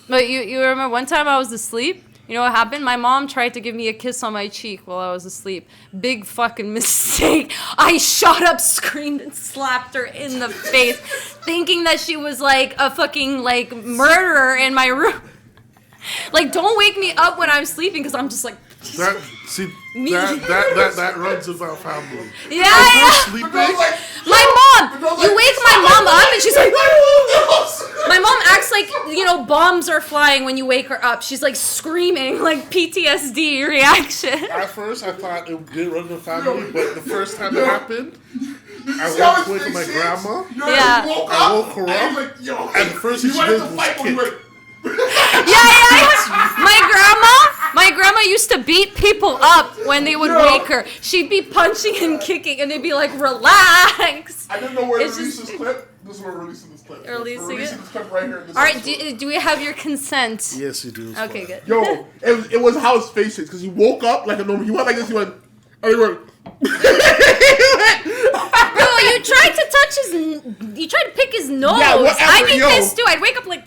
But you remember one time I was asleep? You know what happened? My mom tried to give me a kiss on my cheek while I was asleep. Big fucking mistake. I shot up, screamed, and slapped her in the face, thinking that she was like a fucking like murderer in my room. Like, don't wake me up when I'm sleeping, because I'm just like. That runs in our family. Yeah. Sleeping. My mom. You wake my mom up, and she's like. My mom acts like, bombs are flying when you wake her up. She's like screaming, like PTSD reaction. At first, I thought it didn't run in the family, but the first time it happened, I went to wake up my grandma. Yeah. I woke her up, and the first thing she did was kick. Yeah. My grandma used to beat people up when they would wake her. She'd be punching and kicking, and they'd be like, relax. I didn't know where to release this clip. This is where we're releasing this clip. We're releasing this clip right here in this All right, episode. do we have your consent? Yes, you do. Okay, good. Yo, it was how his face is, because he woke up like a normal. He went like this. He went. Oh, he went. Bro, you tried to touch his. You tried to pick his nose. Yeah, whatever, I'd be pissed too. I'd wake up like.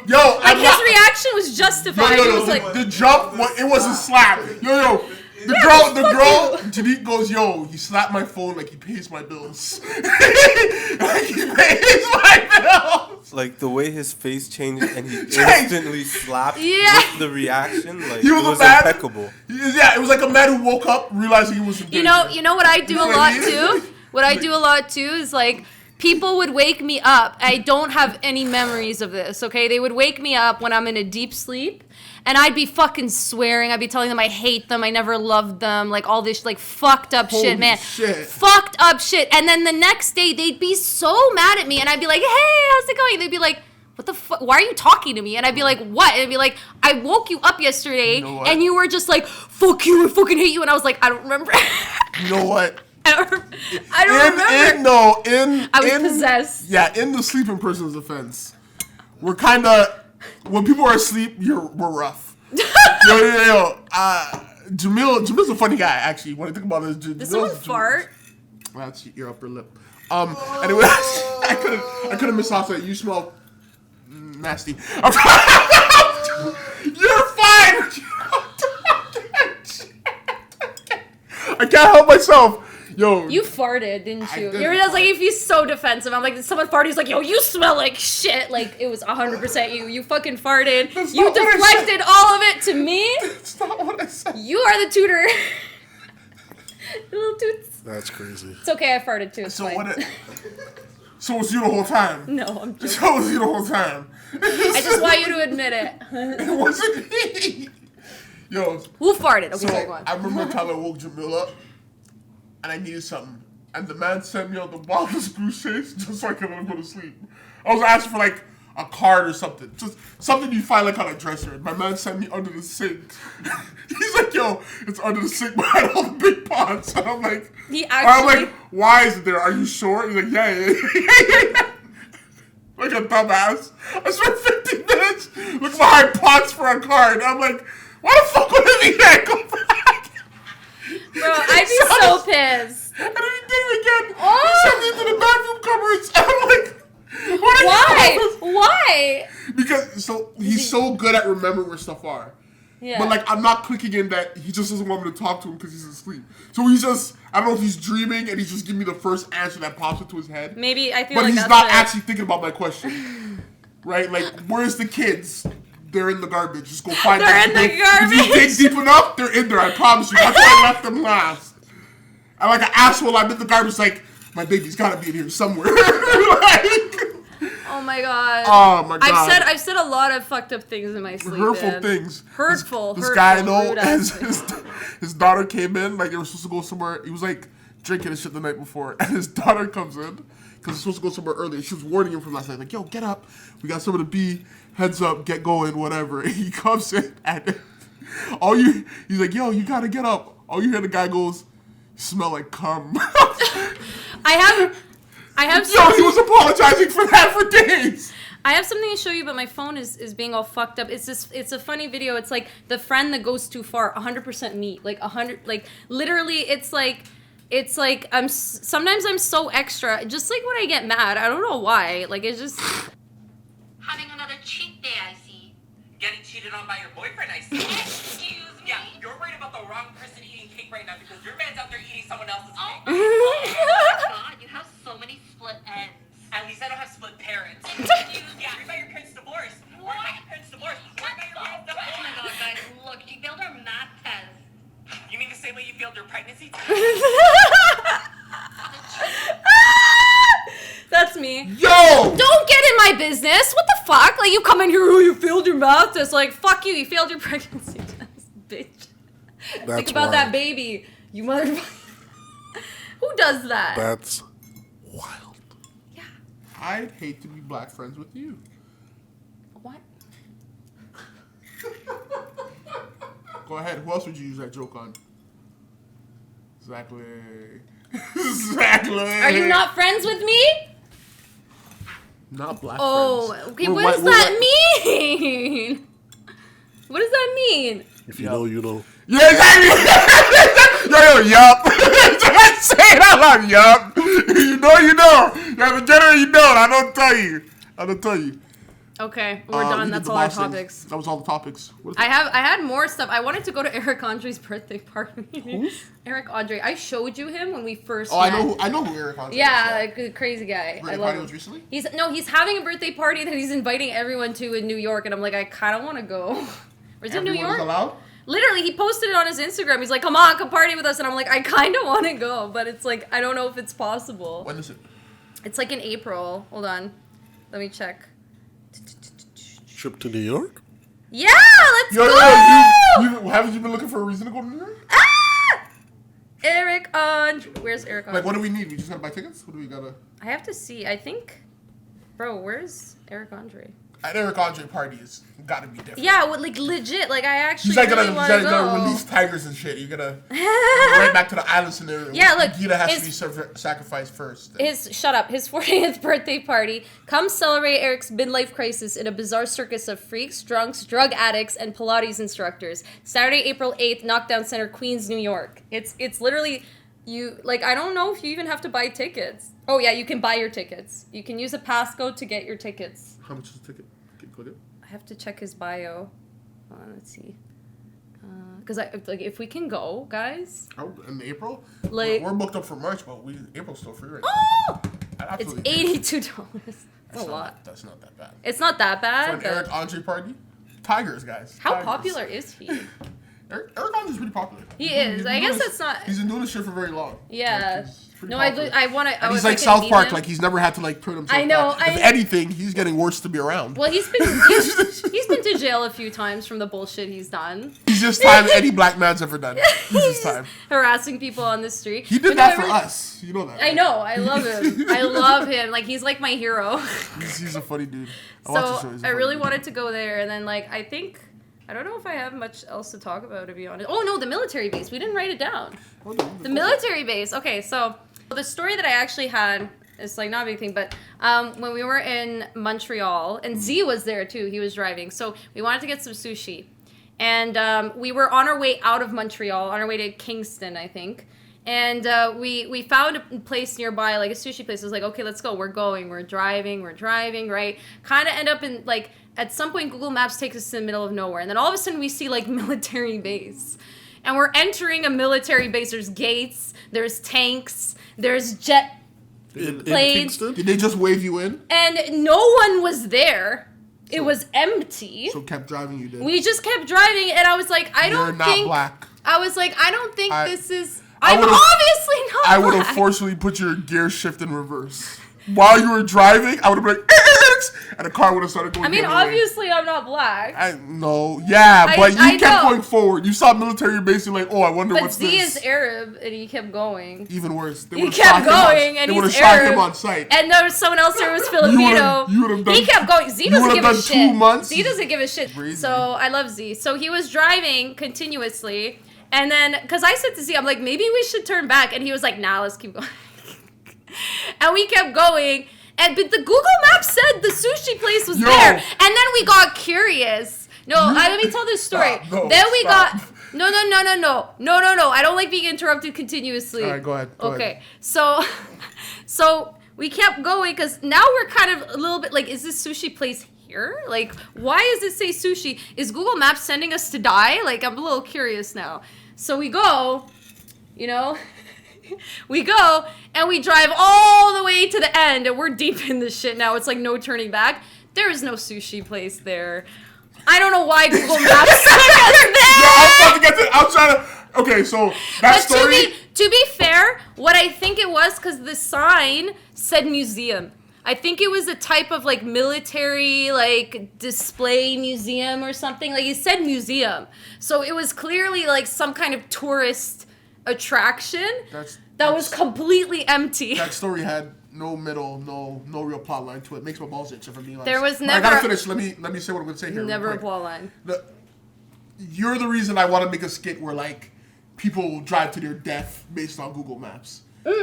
Yo, like his reaction was justified. He was like, the jump. It wasn't slap. Yo. The girl, Janique goes, yo, he slapped my phone like he pays my bills. Like he pays my bills. Like the way his face changed and he instantly slapped with the reaction, like it was impeccable. Yeah, it was like a man who woke up realizing he was in danger. You know what I do a lot too? What I do a lot too is like, people would wake me up. I don't have any memories of this, okay? They would wake me up when I'm in a deep sleep, and I'd be fucking swearing. I'd be telling them I hate them, I never loved them, like all this like fucked up shit, man. Fucked up shit. And then the next day, they'd be so mad at me, and I'd be like, hey, how's it going? They'd be like, what the fuck? Why are you talking to me? And I'd be like, what? And I'd be like, I woke you up yesterday, and you were just like, fuck you, I fucking hate you. And I was like, I don't remember. You know what? I don't remember. I was possessed. Yeah, in the sleeping person's defense, we're kind of, when people are asleep, we're rough. Yo. Jamil's a funny guy, actually. When I think about this, did someone fart? Well, that's your upper lip. Anyway, I couldn't miss off that. You smell nasty. You're fine. I can't help myself. Yo, you farted, didn't you? I You were just like, if he's so defensive. I'm like, someone farted. He's like, yo, you smell like shit. Like, it was 100% you. You fucking farted. You deflected all of it to me. That's not what I said. You are the tutor. Little toots. That's crazy. It's okay, I farted too. It's So fine. So was you the whole time? No, I'm joking. So was you the whole time? I just want you to admit it. It wasn't me. Yo. Who farted? Okay, So sorry, go on. I remember the time I woke Jamil up, and I needed something, and the man sent me on the wildest goose chase just so I could let him go to sleep. I was asking for like a card or something. Just something you find like on a dresser. And my man sent me under the sink. He's like, yo, it's under the sink behind all the big pots. And I'm like, why is it there? Are you sure? He's like, yeah. Like a dumbass. I spent 15 minutes looking behind pots for a card. And I'm like, why the fuck would I need that? Go back. Bro, I'd be so pissed. And then he did it again. He sent me into the bathroom cupboards. And I'm like, Why? Because he's so good at remembering where stuff are. Yeah. But like I'm not clicking in that he just doesn't want me to talk to him because he's asleep. So he's just I don't know if he's dreaming and he's just giving me the first answer that pops into his head. Maybe I feel but like he's that's not actually thinking about my question. Right? Like where's the kids? They're in the garbage. Just go find them. They're in the garbage. If you dig deep enough, they're in there. I promise you. That's why I left them last. I'm like an asshole. I'm in the garbage. Like my baby's gotta be in here somewhere. Oh my god. Oh my god. I've said a lot of fucked up things in my sleep. Hurtful things. Hurtful. This guy I know, his daughter came in, like they were supposed to go somewhere. He was like drinking and shit the night before, and his daughter comes in because he's supposed to go somewhere early. She was warning him from last night, like, yo, get up. We got somewhere to be. Heads up, get going, whatever. And he comes in, and he's like, yo, you gotta get up. All you hear the guy goes, you smell like cum. I have Yo, he was apologizing for that for days. I have something to show you, but my phone is being all fucked up. It's a funny video. It's like the friend that goes too far, 100% me. Like 100, like literally it's like sometimes I'm so extra. Just like when I get mad, I don't know why. Like it's just having another cheat day, I see. Getting cheated on by your boyfriend, I see. Excuse me? Yeah, you're worried about the wrong person eating cake right now because your man's out there eating someone else's cake. Oh my god, you have so many split ends. At least I don't have split parents. Excuse me? Yeah, worried about your parents' divorce. Worried about your parents' divorce. Worried about your parents' Oh my divorce. god, guys, look, she failed her math test. You mean the same way you failed your pregnancy test? that's me. Yo! Don't get in my business. What the fuck? Like you come in here, oh, you failed your math test. Like fuck you. You failed your pregnancy test, bitch. Think about that baby, you motherfucker. Who does that? That's wild. Yeah. I'd hate to be black friends with you. What? Go ahead. Who else would you use that joke on? Exactly. Exactly. Are you not friends with me? Not black Oh, friends. okay. We're What white- does we're that white- mean? What does that mean? If you know, you know. Yeah, exactly. yo, yup. Just say it out loud, yup. You know, you know. You have to get it, you know. I don't tell you. Okay, we're We done. did That's the all our boxing. topics. That was all the topics. I had more stuff. I wanted to go to Eric Andre's birthday party. Who's? Eric Andre. I showed you him when we first Oh, met. I know who Eric Andre Yeah, is. like a crazy guy. Birthday I love party him. was recently? He's having a birthday party that he's inviting everyone to in New York, and I'm like, I kind of want to go. Where's it, New Everyone is York? allowed? Literally, he posted it on his Instagram. He's like, come on, come party with us. And I'm like, I kind of want to go, but it's like, I don't know if it's possible. When is it? It's like in April. Hold on. Let me check. Trip to New York? Yeah, let's go! You haven't you been looking for a reason to go to New York? Ah! Eric Andre. Where's Eric Andre? Like, what do we need? We just gotta buy tickets? What do we gotta... I have to see. I think... Bro, where's Eric Andre? An Eric Andre party is gotta be different. Yeah, like legit. Like I actually He's like really want to go. gonna release tigers and shit. You're gonna right back to the island scenario. Yeah, look, Gita has his- to be sacrificed first. His 40th birthday party. Come celebrate Eric's midlife crisis in a bizarre circus of freaks, drunks, drug addicts, and Pilates instructors. Saturday, April 8th, Knockdown Center, Queens, New York. It's literally you like I don't know if you even have to buy tickets. Oh yeah, you can buy your tickets. You can use a passcode to get your tickets. How much is the ticket? Click it. I have to check his bio. Let's see. Because if we can go, guys. Oh, in April? Like- we're booked up for March, but April's still free right now. Oh! I'd It's absolutely- $82. That's a lot. That's not that bad. It's not that For bad. an but Eric Andre party? Tigers, guys. how Tigers. popular is he? Eric Andre's pretty popular. He He's is. been I doing guess this- that's not. He's been doing this shit for very long. Yeah. Like, he's No, I want to. And he's like South Park, like he's never had to like turn himself. I know. If anything, he's getting worse to be around. Well, he's been to jail a few times from the bullshit he's done. He's just time any black man's ever done. He's just time. Harassing people on the street. He did that for us. You know that. Right? I know. I love him. I love him. Like he's like my hero. He's a funny dude. I really wanted to go there, and then like I don't know if I have much else to talk about, to be honest. Oh no, the military base. We didn't write it down. The military base. Okay, so the story that I actually had is like not a big thing, but when we were in Montreal, and Z was there too. He was driving, so we wanted to get some sushi, and we were on our way out of Montreal, on our way to Kingston, I think. And we found a place nearby, like a sushi place. I was like, okay, let's go. We're going. We're driving, right? Kind of end up in, like, at some point, Google Maps takes us to the middle of nowhere. And then all of a sudden, we see, like, military base. And we're entering a military base. There's gates. There's tanks. There's jet planes. Did they just wave you in? And no one was there. It was empty. So kept driving, you did. We just kept driving. And I was like, I don't think this is... I'm obviously not I would have forcefully put your gear shift in reverse. While you were driving, I would have been like, and the car would have started going. I mean, obviously, I'm not black. But you kept going forward. You saw military base, you're like, oh, I wonder what's this. But Z is Arab, and he kept going. Even worse. He kept going, and he's Arab. They would have shot him on sight. And there was someone else there who was Filipino. He kept going. Z doesn't give a shit. 2 months. Z doesn't give a shit. So I love Z. So he was driving continuously. And then, because I said to Z, I'm like, maybe we should turn back. And he was like, nah, let's keep going. And we kept going. But the Google Maps said the sushi place was there. And then we got curious. Let me tell this story. No. I don't like being interrupted continuously. All right, go ahead. Go ahead. So we kept going because now we're kind of a little bit like, is this sushi place here? Like, why does it say sushi? Is Google Maps sending us to die? Like, I'm a little curious now. So we go, we go and we drive all the way to the end and we're deep in this shit now. It's like no turning back. There is no sushi place there. I don't know why Google Maps sent us there. Yeah, I'm about to get to. I'm trying to. Okay, so that story. To be fair, what I think it was because the sign said museum. I think it was a type of like military like display museum or something. Like it said museum. So it was clearly like some kind of tourist attraction that was completely empty. That story had no middle, no real plot line to it. Makes my balls itch, if I'm being honest. There was never... I gotta finish. Let me say what I'm gonna say here. Never a plot line. You're the reason I want to make a skit where like people will drive to their death based on Google Maps. Yeah.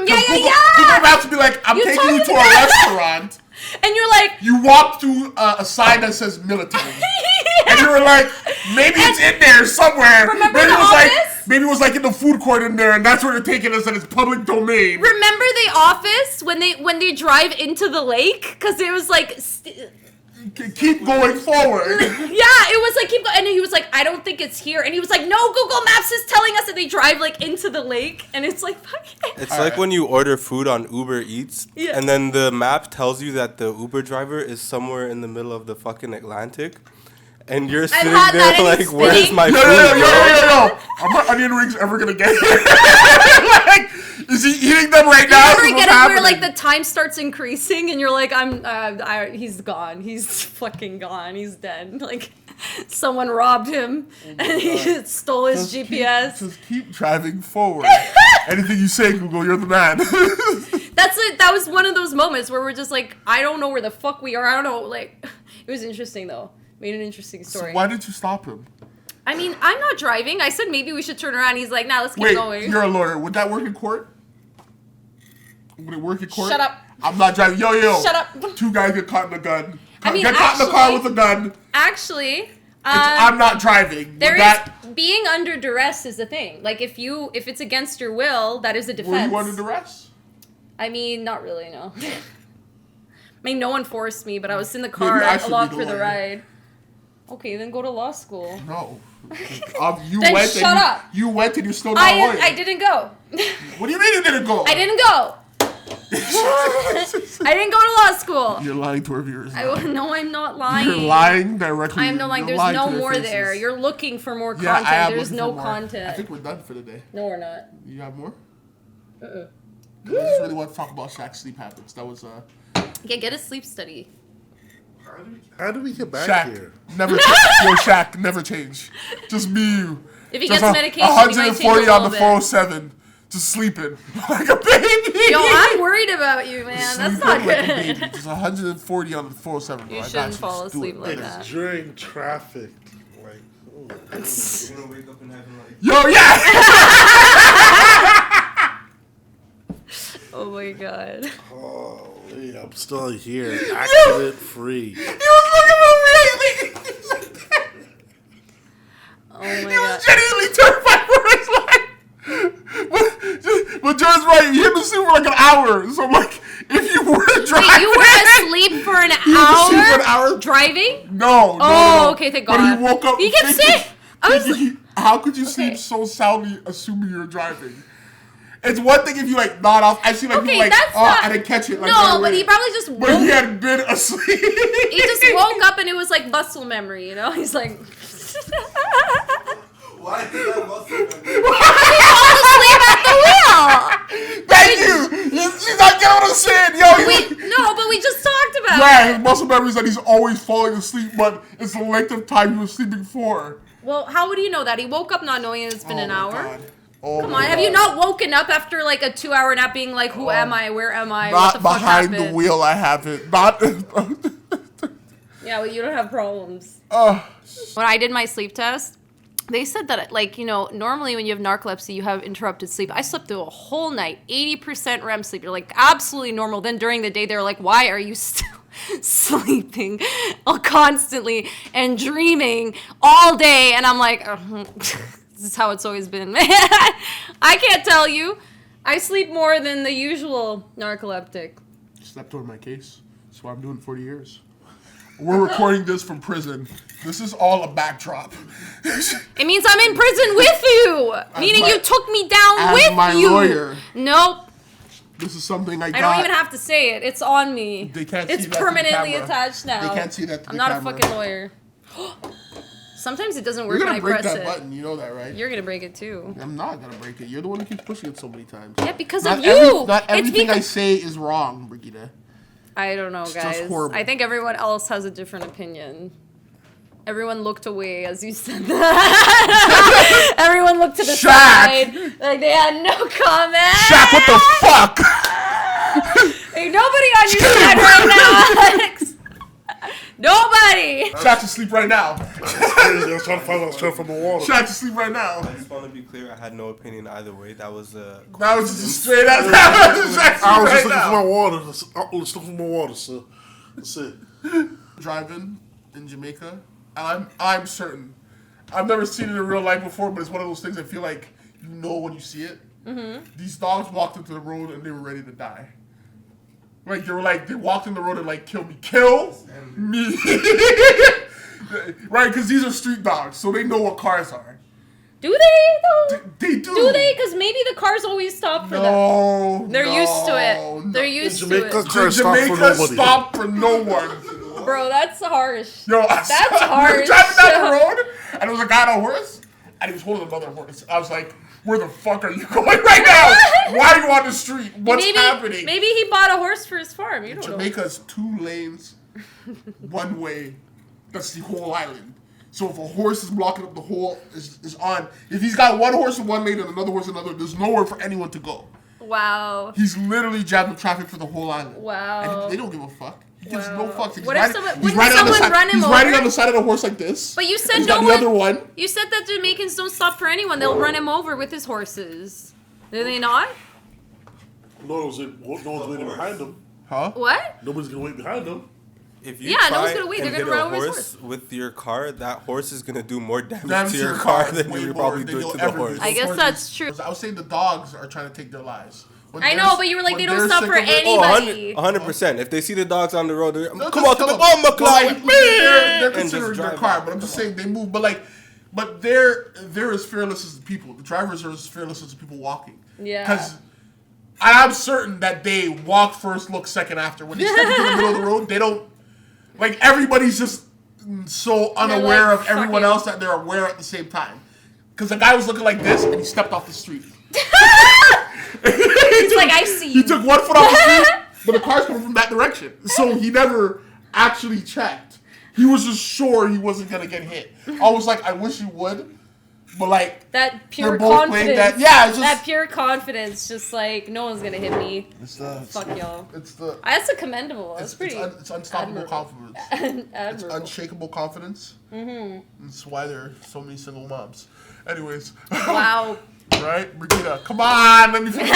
Google Maps would be like, I'm taking you to a restaurant. And you're like... You walk through a sign that says military. And you were like, maybe it's in there somewhere. Remember maybe the office? Maybe it was like in the food court in there, and that's where they're taking us, and it's public domain. Remember the office when they drive into the lake? Because it was like... Keep going forward. Yeah, it was like keep going, and he was like, I don't think it's here, and he was like, no, Google Maps is telling us that they drive like into the lake, and it's like fucking. It's like when you order food on Uber Eats, and then the map tells you that the Uber driver is somewhere in the middle of the fucking Atlantic, and you're sitting there like, where's my food? Yo. Are my onion rings ever gonna get here? Like, is he eating them right now? You ever get it where like the time starts increasing and you're like, he's gone. He's fucking gone. He's dead. Like someone robbed him and he just stole his GPS. Just keep driving forward. Anything you say, Google, you're the man. That's it. That was one of those moments where we're just like, I don't know where the fuck we are. I don't know. Like, it was interesting though. Made an interesting story. So why did you stop him? I mean, I'm not driving. I said maybe we should turn around. He's like, nah, let's keep going. You're a lawyer. Would that work in court? Would it work in court? Shut up. I'm not driving. Yo. Shut up. 2 guys get caught in a gun. Caught in the car with a gun. Actually, I'm not driving. Being under duress is the thing. Like if it's against your will, that is a defense. Were you under duress? I mean, not really. No. I mean, no one forced me, but I was in the car along for the ride. Okay, then go to law school. No. Shut up. You went and you're still not a lawyer. I didn't go. What do you mean you didn't go? I didn't go. I didn't go to law school. You're lying to our viewers. No, I'm not lying. You're lying directly. I am not lying. There's no more there. You're looking for more content. There's no content. I think we're done for the day. No, we're not. You have more? I just really want to talk about Shaq's sleep habits. That was Yeah, get a sleep study. How do we get back Shaq. here? Never change. Yo, Shaq, never change. Just me, you. If he Just gets medication, he might change a 140 on the little bit. 407, just sleeping like a baby. Yo, I'm worried about you, man. That's not Sleeping like a good. baby. Just 140 on the 407. Bro. You I got shouldn't fall Just do asleep it. like It's that. during traffic. Like, You're gonna wake up and have like. Yo, yeah. Oh my god. holy, I'm still here. Accident free. He was looking for me. Oh my He god. was genuinely terrified for his life. But Joe's right. He had to sleep for like an hour. So I'm like, if you were driving, Wait, you were asleep for an asleep for an hour? hour? Driving? No. Oh, okay, thank But God. he woke up. He kept saying- I was thinking, how could you sleep Okay. so soundly, assuming you're driving? It's one thing if you like nod off. I see like Okay, people like, that's oh, not- I didn't catch it. Like, No, right but away. he probably just woke. But he had been asleep. He just woke up and it was like muscle memory, you know? He's like. Why is that muscle memory? Asleep at the wheel. Thank you. She's not getting what I'm saying, yo. No, but we just talked about Yeah, it. his muscle memory is that he's always falling asleep, but it's the length of time he was sleeping for. Well, how would you know that? He woke up not knowing it's been an my hour. God. Oh Come my on, have you God. not woken up after like a 2-hour nap being like, who am I? Where am I? What Not the fuck behind the happened? wheel, I haven't. Not. Yeah, well, you don't have problems. Oh, When I did my sleep test, they said that, like, you know, normally when you have narcolepsy, you have interrupted sleep. I slept through a whole night, 80% REM sleep. You're like, absolutely normal. Then during the day, they're like, why are you still sleeping constantly and dreaming all day? And I'm like, this is how it's always been. I can't tell you. I sleep more than the usual narcoleptic. slept over my case. That's why I'm doing 40 years. We're recording this from prison. This is all a backdrop. It means I'm in prison with you, meaning my- you took me down as with my you. lawyer. Nope, This is something I got. I don't even have to say it. It's on me. They can't It's see that to the permanently camera. attached now. They can't see that to I'm the not camera. a fucking lawyer. Sometimes it doesn't You're work when gonna I break press that it. button. You know that, right? You're gonna break it too. I'm not gonna break it. You're the one who keeps pushing it so many times. Yeah, because Not of you. not It's everything I because- say is wrong, Brigitte. I don't know, just guys. horrible. I think everyone else has a different opinion. Everyone looked away as you said that. Everyone looked to the Shaq. side. Like they had no comment. Shaq, what the fuck? Ain't nobody on your side right now, Alex. Nobody. Shaq's asleep right now. I was trying to find out straight from the water. Shaq's asleep right now. I just want to be clear. I had no opinion either way. That was That was just straight out. Shaq's I was right just looking now. for my water. I was looking for my water, so that's it. Driving in Jamaica, I'm certain. I've never seen it in real life before, but it's one of those things I feel like you know when you see it. Mm-hmm. These dogs walked into the road and they were ready to die. Like they walked in the road and like kill me, right? Because these are street dogs, so they know what cars are. Do they though? They do. Do they? Because maybe the cars always stop for them. No, They're used to it. no. They're used to Jamaica, it. cars stop for Jamaica nobody. stopped for no one. Bro, that's harsh. Yo, That's we were harsh. driving down the road, and there was a guy on a horse, and he was holding another horse. I was like, where the fuck are you going right now? Why are you on the street? What's happening? Maybe he bought a horse for his farm. You don't know. Jamaica's 2 lanes, 1 way. That's the whole island. So if a horse is blocking up the whole, is on. If he's got 1 horse in 1 lane and another horse in another, there's nowhere for anyone to go. Wow. He's literally jamming traffic for the whole island. Wow. And they don't give a fuck. He gives no Wow. fucks. He's What if riding- someone- he's wouldn't riding on the someone side- run him He's riding over? on the side of the horse like this. But you said He's no got one. the other one. You said that Jamaicans don't stop for anyone. They'll run him over with his horses. Do they not? No one's waiting behind them. Huh? What? Nobody's gonna wait behind them. If you Yeah, no try one's gonna wait. and They're gonna hit run a over his horse with your car, that horse is gonna do more damage Damage to your car than way you're more probably than doing you'll to the ever do. horse. I guess Horses- that's true. I was saying the dogs are trying to take their lives. When I they're- know, but you were like, when they don't they're stop sick for of it- anybody. 100%. If they see the dogs on the road, they're, They'll come just on to kill the them. bomber Well, climb. they're And just considering their drive car, off. but I'm just saying they move. But they're as fearless as the people. The drivers are as fearless as the people walking. Yeah. Because I'm certain that they walk first, look second after. When they step into the middle of the road, they don't. Like everybody's just so unaware like, of everyone fucking- else that they're aware at the same time. Because the guy was looking like this and he stepped off the street. He's like, I see you. He took one foot off the street, but the car's coming from that direction. So he never actually checked. He was just sure he wasn't going to get hit. I was like, I wish you would. But like that pure they're both confidence, that, yeah, it's just, that pure confidence, just like no one's gonna hit me. Fuck y'all. That's a commendable. That's pretty. It's unstoppable confidence. It's unshakable confidence. Mm-hmm. That's why there are so many single moms. Anyways. Wow. Right, Brigitte, come on, let me finish.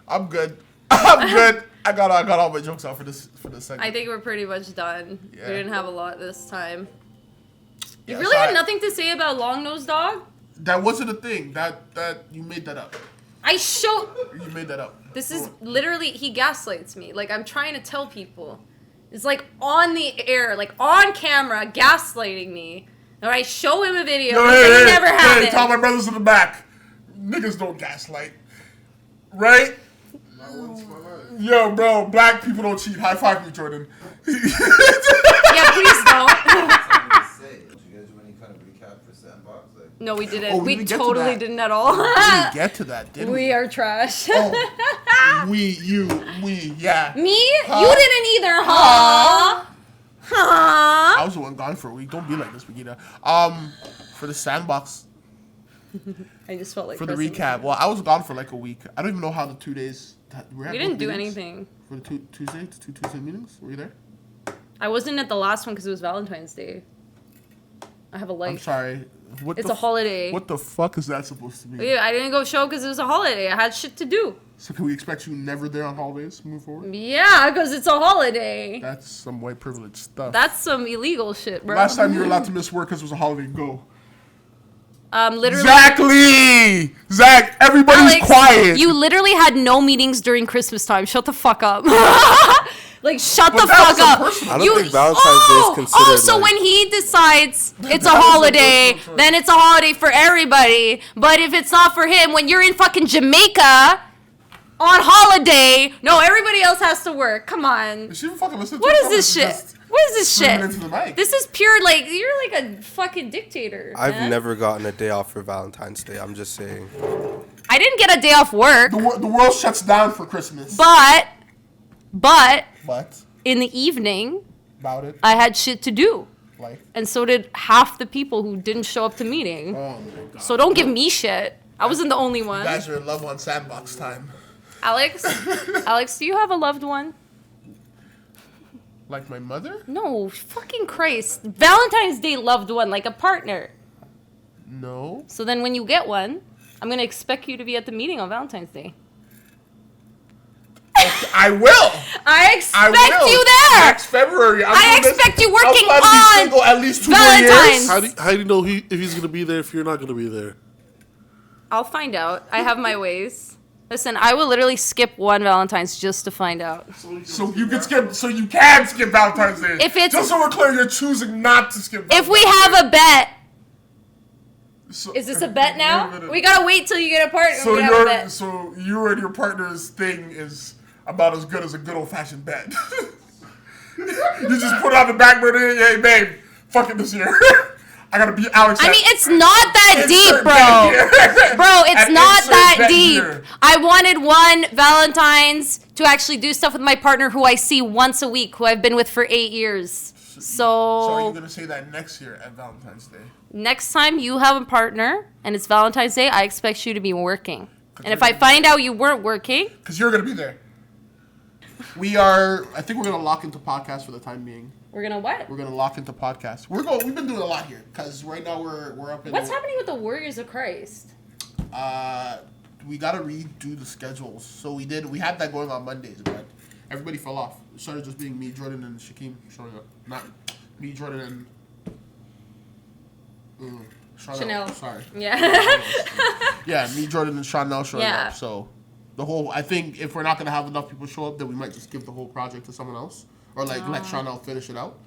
I'm good. I got all my jokes out for this segment. I think we're pretty much done. Yeah. We didn't have a lot this time. You Yeah, really had nothing to say about long-nosed dog? That wasn't a thing. That you made that up. You made that up. This is literally, he gaslights me. Like, I'm trying to tell people. It's like on the air, like on camera, gaslighting me. And I show him a video, it never happened. Tell my brothers in the back. Niggas don't gaslight. Right? Not once in my life. Yo, bro, black people don't cheat. High five me, Jordan. Yeah, please don't. No, we didn't. Oh, we totally didn't at all. We didn't get to that, did we? We are trash. Oh. We, yeah. Me? Huh? You didn't either, huh? I was the one gone for a week. Don't be like this, Brigitte. For the sandbox. I just felt like for the recap. Well, I was gone for like a week. I don't even know how the 2 days. We didn't do anything. For the two Tuesday meetings? Were you there? I wasn't at the last one because it was Valentine's Day. I have a life. I'm sorry. It's a holiday. What the fuck is that supposed to be? Yeah, I didn't go show because it was a holiday. I had shit to do. So can we expect you never there on holidays moving forward? Yeah, because it's a holiday. That's some white privilege stuff. That's some illegal shit, bro. Last time you were allowed to miss work because it was a holiday, go. Literally. Exactly! Zach, everybody's Alex, quiet. You literally had no meetings during Christmas time. Shut the fuck up. Like, shut the fuck up. I don't think Valentine's Day is considered. Oh, so when he decides it's a holiday, then it's a holiday for everybody. But if it's not for him, when you're in fucking Jamaica on holiday, no, everybody else has to work. Come on. Is she even fucking listening to What is this shit? What is this shit? This is pure, like, you're like a fucking dictator. I've never gotten a day off for Valentine's Day. I'm just saying. I didn't get a day off work. The world shuts down for Christmas. But What? In the evening, About it. I had shit to do. Like? And so did half the people who didn't show up to meeting. Oh my god. So don't give me shit. I wasn't the only one. You guys are in love on Sandbox time. Alex, do you have a loved one? Like my mother? No, fucking Christ. Valentine's Day loved one, like a partner. No. So then when you get one, I'm going to expect you to be at the meeting on Valentine's Day. Okay, I will. I expect you there. Next February. I expect you working on on at least 2 Valentine's. more years. How do you know if he's going to be there if you're not going to be there? I'll find out. I have my ways. Listen, I will literally skip one Valentine's just to find out. So you can skip. So you can skip Valentine's Day. If it's just so we're clear, you're choosing not to skip. If we have a bet. So, is this a bet now? We gotta wait till you get a partner. So you and your partner's thing is about as good as a good old fashioned bet. You just put it on the back burner. Hey, babe, fuck it this year. I gotta be Alex. I mean, it's not that deep, bro. Bro, it's not that deep. I wanted one Valentine's to actually do stuff with my partner who I see once a week, who I've been with for 8 years. So are you gonna say that next year at Valentine's Day? Next time you have a partner and it's Valentine's Day, I expect you to be working. And if I find out you weren't working, because you're gonna be there. I think we're gonna lock into podcasts for the time being. We're gonna what? We're gonna lock into podcasts. We've been doing a lot here because right now we're up in. What's happening with the Warriors of Christ? We gotta redo the schedules. So we had that going on Mondays, but everybody fell off. It started just being me, Jordan, and Shakeem showing up. Not me, Jordan, and Chanel. Sorry. Yeah. Yeah, me, Jordan, and Chanel showing up. So I think if we're not gonna have enough people show up, then we might just give the whole project to someone else. Or let Chanel finish it out.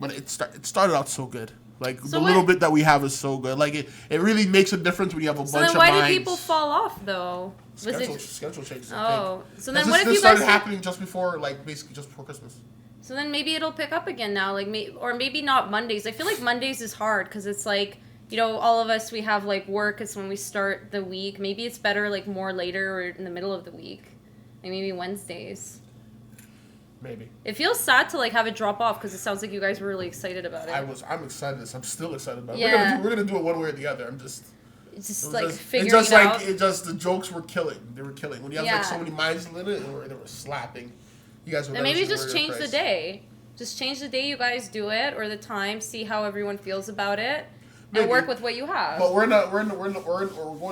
But it started out so good. Like, so the little bit that we have is so good. Like, it really makes a difference when you have a bunch of minds. So then why did people fall off, though? Schedule changes. Oh. So then what if this you guys... started happening basically just before Christmas. So then maybe it'll pick up again now. Or maybe not Mondays. I feel like Mondays is hard because it's like you know, all of us, we have like work is when we start the week. Maybe it's better like more later or in the middle of the week. Like maybe Wednesdays. Maybe. It feels sad to like have it drop off because it sounds like you guys were really excited about it. I'm excited. I'm still excited about it. Yeah. We're gonna do it one way or the other. It's just like figuring it out. It just the jokes were killing. They were killing. When you have like so many minds in it, they were slapping. You guys were. And maybe just change the day. Just change the day you guys do it or the time. See how everyone feels about it. And work with what you have. But we're going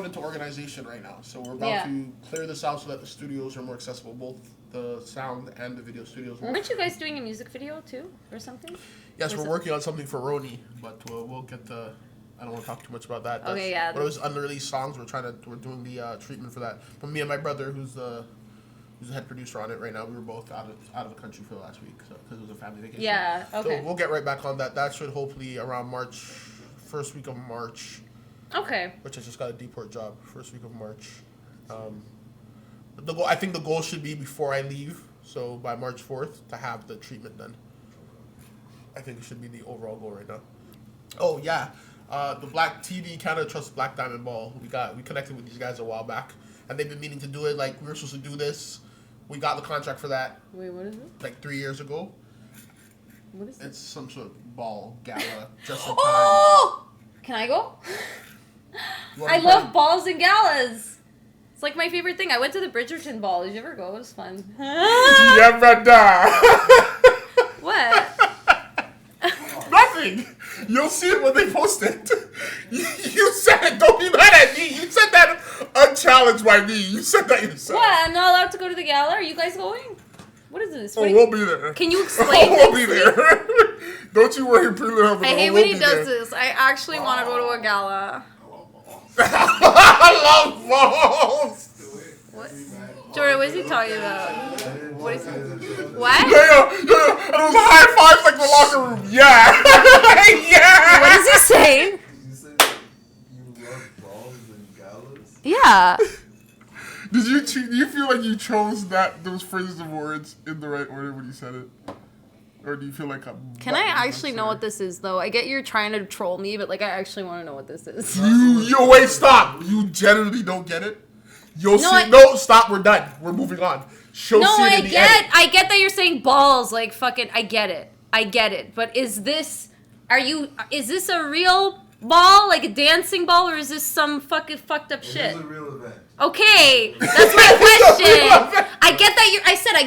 into organization right now. So we're about to clear this out so that the studios are more accessible, both the sound and the video studios. Aren't you guys doing a music video too, or something? Yes, we're working on something for Roni, but we'll get the. I don't want to talk too much about that. Okay, yeah. One of those unreleased songs. We're doing the treatment for that. But me and my brother, who's the head producer on it right now, we were both out of the country for the last week, so because it was a family vacation. Yeah. Okay. So we'll get right back on that. That should hopefully around March. First week of March. Okay. Which I just got a deport job. First week of March. I think the goal should be before I leave. So by March 4th to have the treatment done. I think it should be the overall goal right now. Oh yeah, the Black TV Canada Trust Black Diamond Ball. We connected with these guys a while back, and they've been meaning to do it. Like we were supposed to do this. We got the contract for that. Wait, what is it? Like 3 years ago. What is it? It's some sort of ball gala. Just oh! Can I go? I love balls and galas. It's like my favorite thing. I went to the Bridgerton ball. Did you ever go? It was fun. What? Nothing. You'll see it when they post it. You said it. Don't be mad at me. You said that unchallenged by me. You said that yourself. What? I'm not allowed to go to the gala? Are you guys going? What is this? We'll be there. Can you explain this? We'll be there. Don't you worry, Pre-Love. I hate when he does this. I actually want to go to a gala. I love balls. What? Jordan, what is he talking about? What is he? What? Yo. And those high fives like the locker room. Yeah. Yeah. What is he saying? You said you love balls and galas? Yeah. Do you feel like you chose those phrases of words in the right order when you said it? Or do you feel like Can I actually know what this is, though? I get you're trying to troll me, but, like, I actually want to know what this is. Wait, stop. You generally don't get it? No, stop. We're done. We're moving on. I get that you're saying balls, like, fucking, I get it. But is this a real ball, like a dancing ball, or is this some fucking fucked up shit? It is a real event. Okay, that's my question. I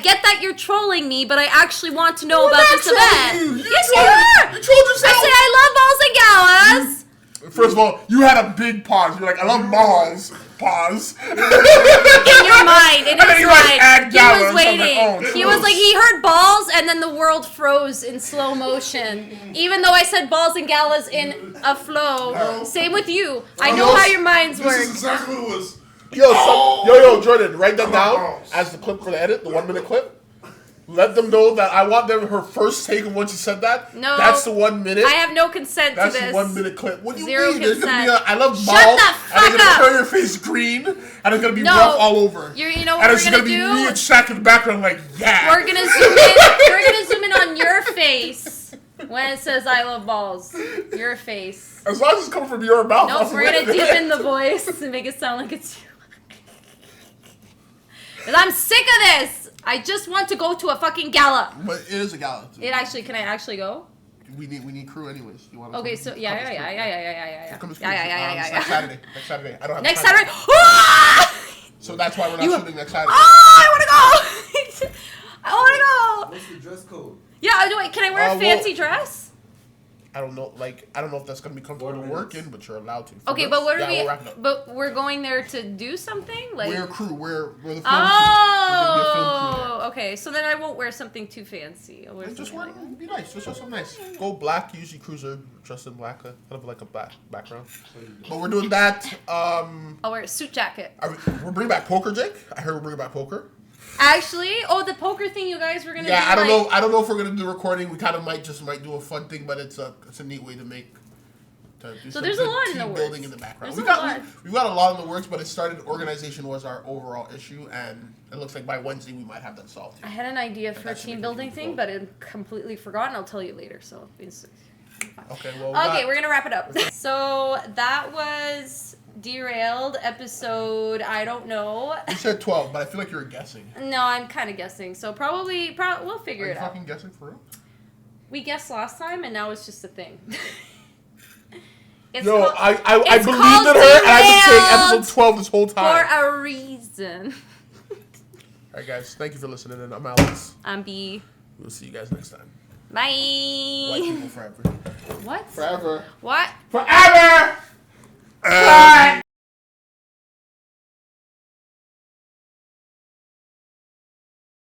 get that you're trolling me, but I actually want to know about this event. Yes, you are. You trolled yourself. I said I love balls and galas. First of all, you had a big pause. You're like, I love balls. Pause. In your mind, in his mind, he was waiting. He was like, he heard balls, and then the world froze in slow motion. Even though I said balls and galas in a flow. Same with you. I know how your minds work. This is exactly what it was. Yo, Jordan, write that down as the clip for the edit, the 1 minute clip. Let them know that I want her first take of when she said that. No. That's the 1 minute. I have no consent to this. That's the 1 minute clip. What do you Zero mean? consent. There's gonna be I love balls. Shut the fuck and they're gonna up. turn your face green, and it's gonna be rough all over. You know what and we're it's gonna be do? me and Shak in the background, like, yeah. We're gonna zoom in. We're gonna zoom in on your face when it says "I love balls." Your face. As long as it's coming from your mouth. No, we're gonna deepen the voice and make it sound like it's you. Cause I'm sick of this. I just want to go to a fucking gala. But it is a gala. Can I actually go? We need crew anyways. You want to Okay, so yeah. Next Saturday. I don't have Next time. Saturday. Ah! So that's why we're not shooting next Saturday. Oh, I wanna go. I wanna go. What's the dress code? Yeah, can I wear a fancy dress? I don't know. I don't know if that's gonna be comfortable to work in, but you're allowed to. Okay, but what are we? But we're going there to do something. Like we're a crew. We're the film crew. Oh, okay. So then I won't wear something too fancy. I'll wear Just something wear. like Be nice. Just wear something nice. Go black. Usually crews are dressed in black. Kind of like a black background. But we're doing that. I'll wear a suit jacket. We're bringing back poker, Jake. I heard we're bringing back poker. Actually, the poker thing you guys were gonna do. Yeah, I don't know. I don't know if we're gonna do recording. We kind of might do a fun thing, but it's a neat way to make. So there's a lot in the works. Building in the background. We've got a lot in the works, but it started. Organization was our overall issue, and it looks like by Wednesday we might have that solved. I had an idea for a team building thing, but I completely forgot, and I'll tell you later. So Okay, well. We're gonna wrap it up. So that was Derailed episode. I don't know. You said 12, but I feel like you were guessing. No, I'm kind of guessing. So probably we'll figure it out. Are you fucking guessing for real? We guessed last time, and now it's just a thing. I believed in her, and I've been saying episode 12 this whole time. For a reason. Alright, guys. Thank you for listening, and I'm Alex. I'm B. We'll see you guys next time. Bye. White people forever. What? Forever. What? Forever!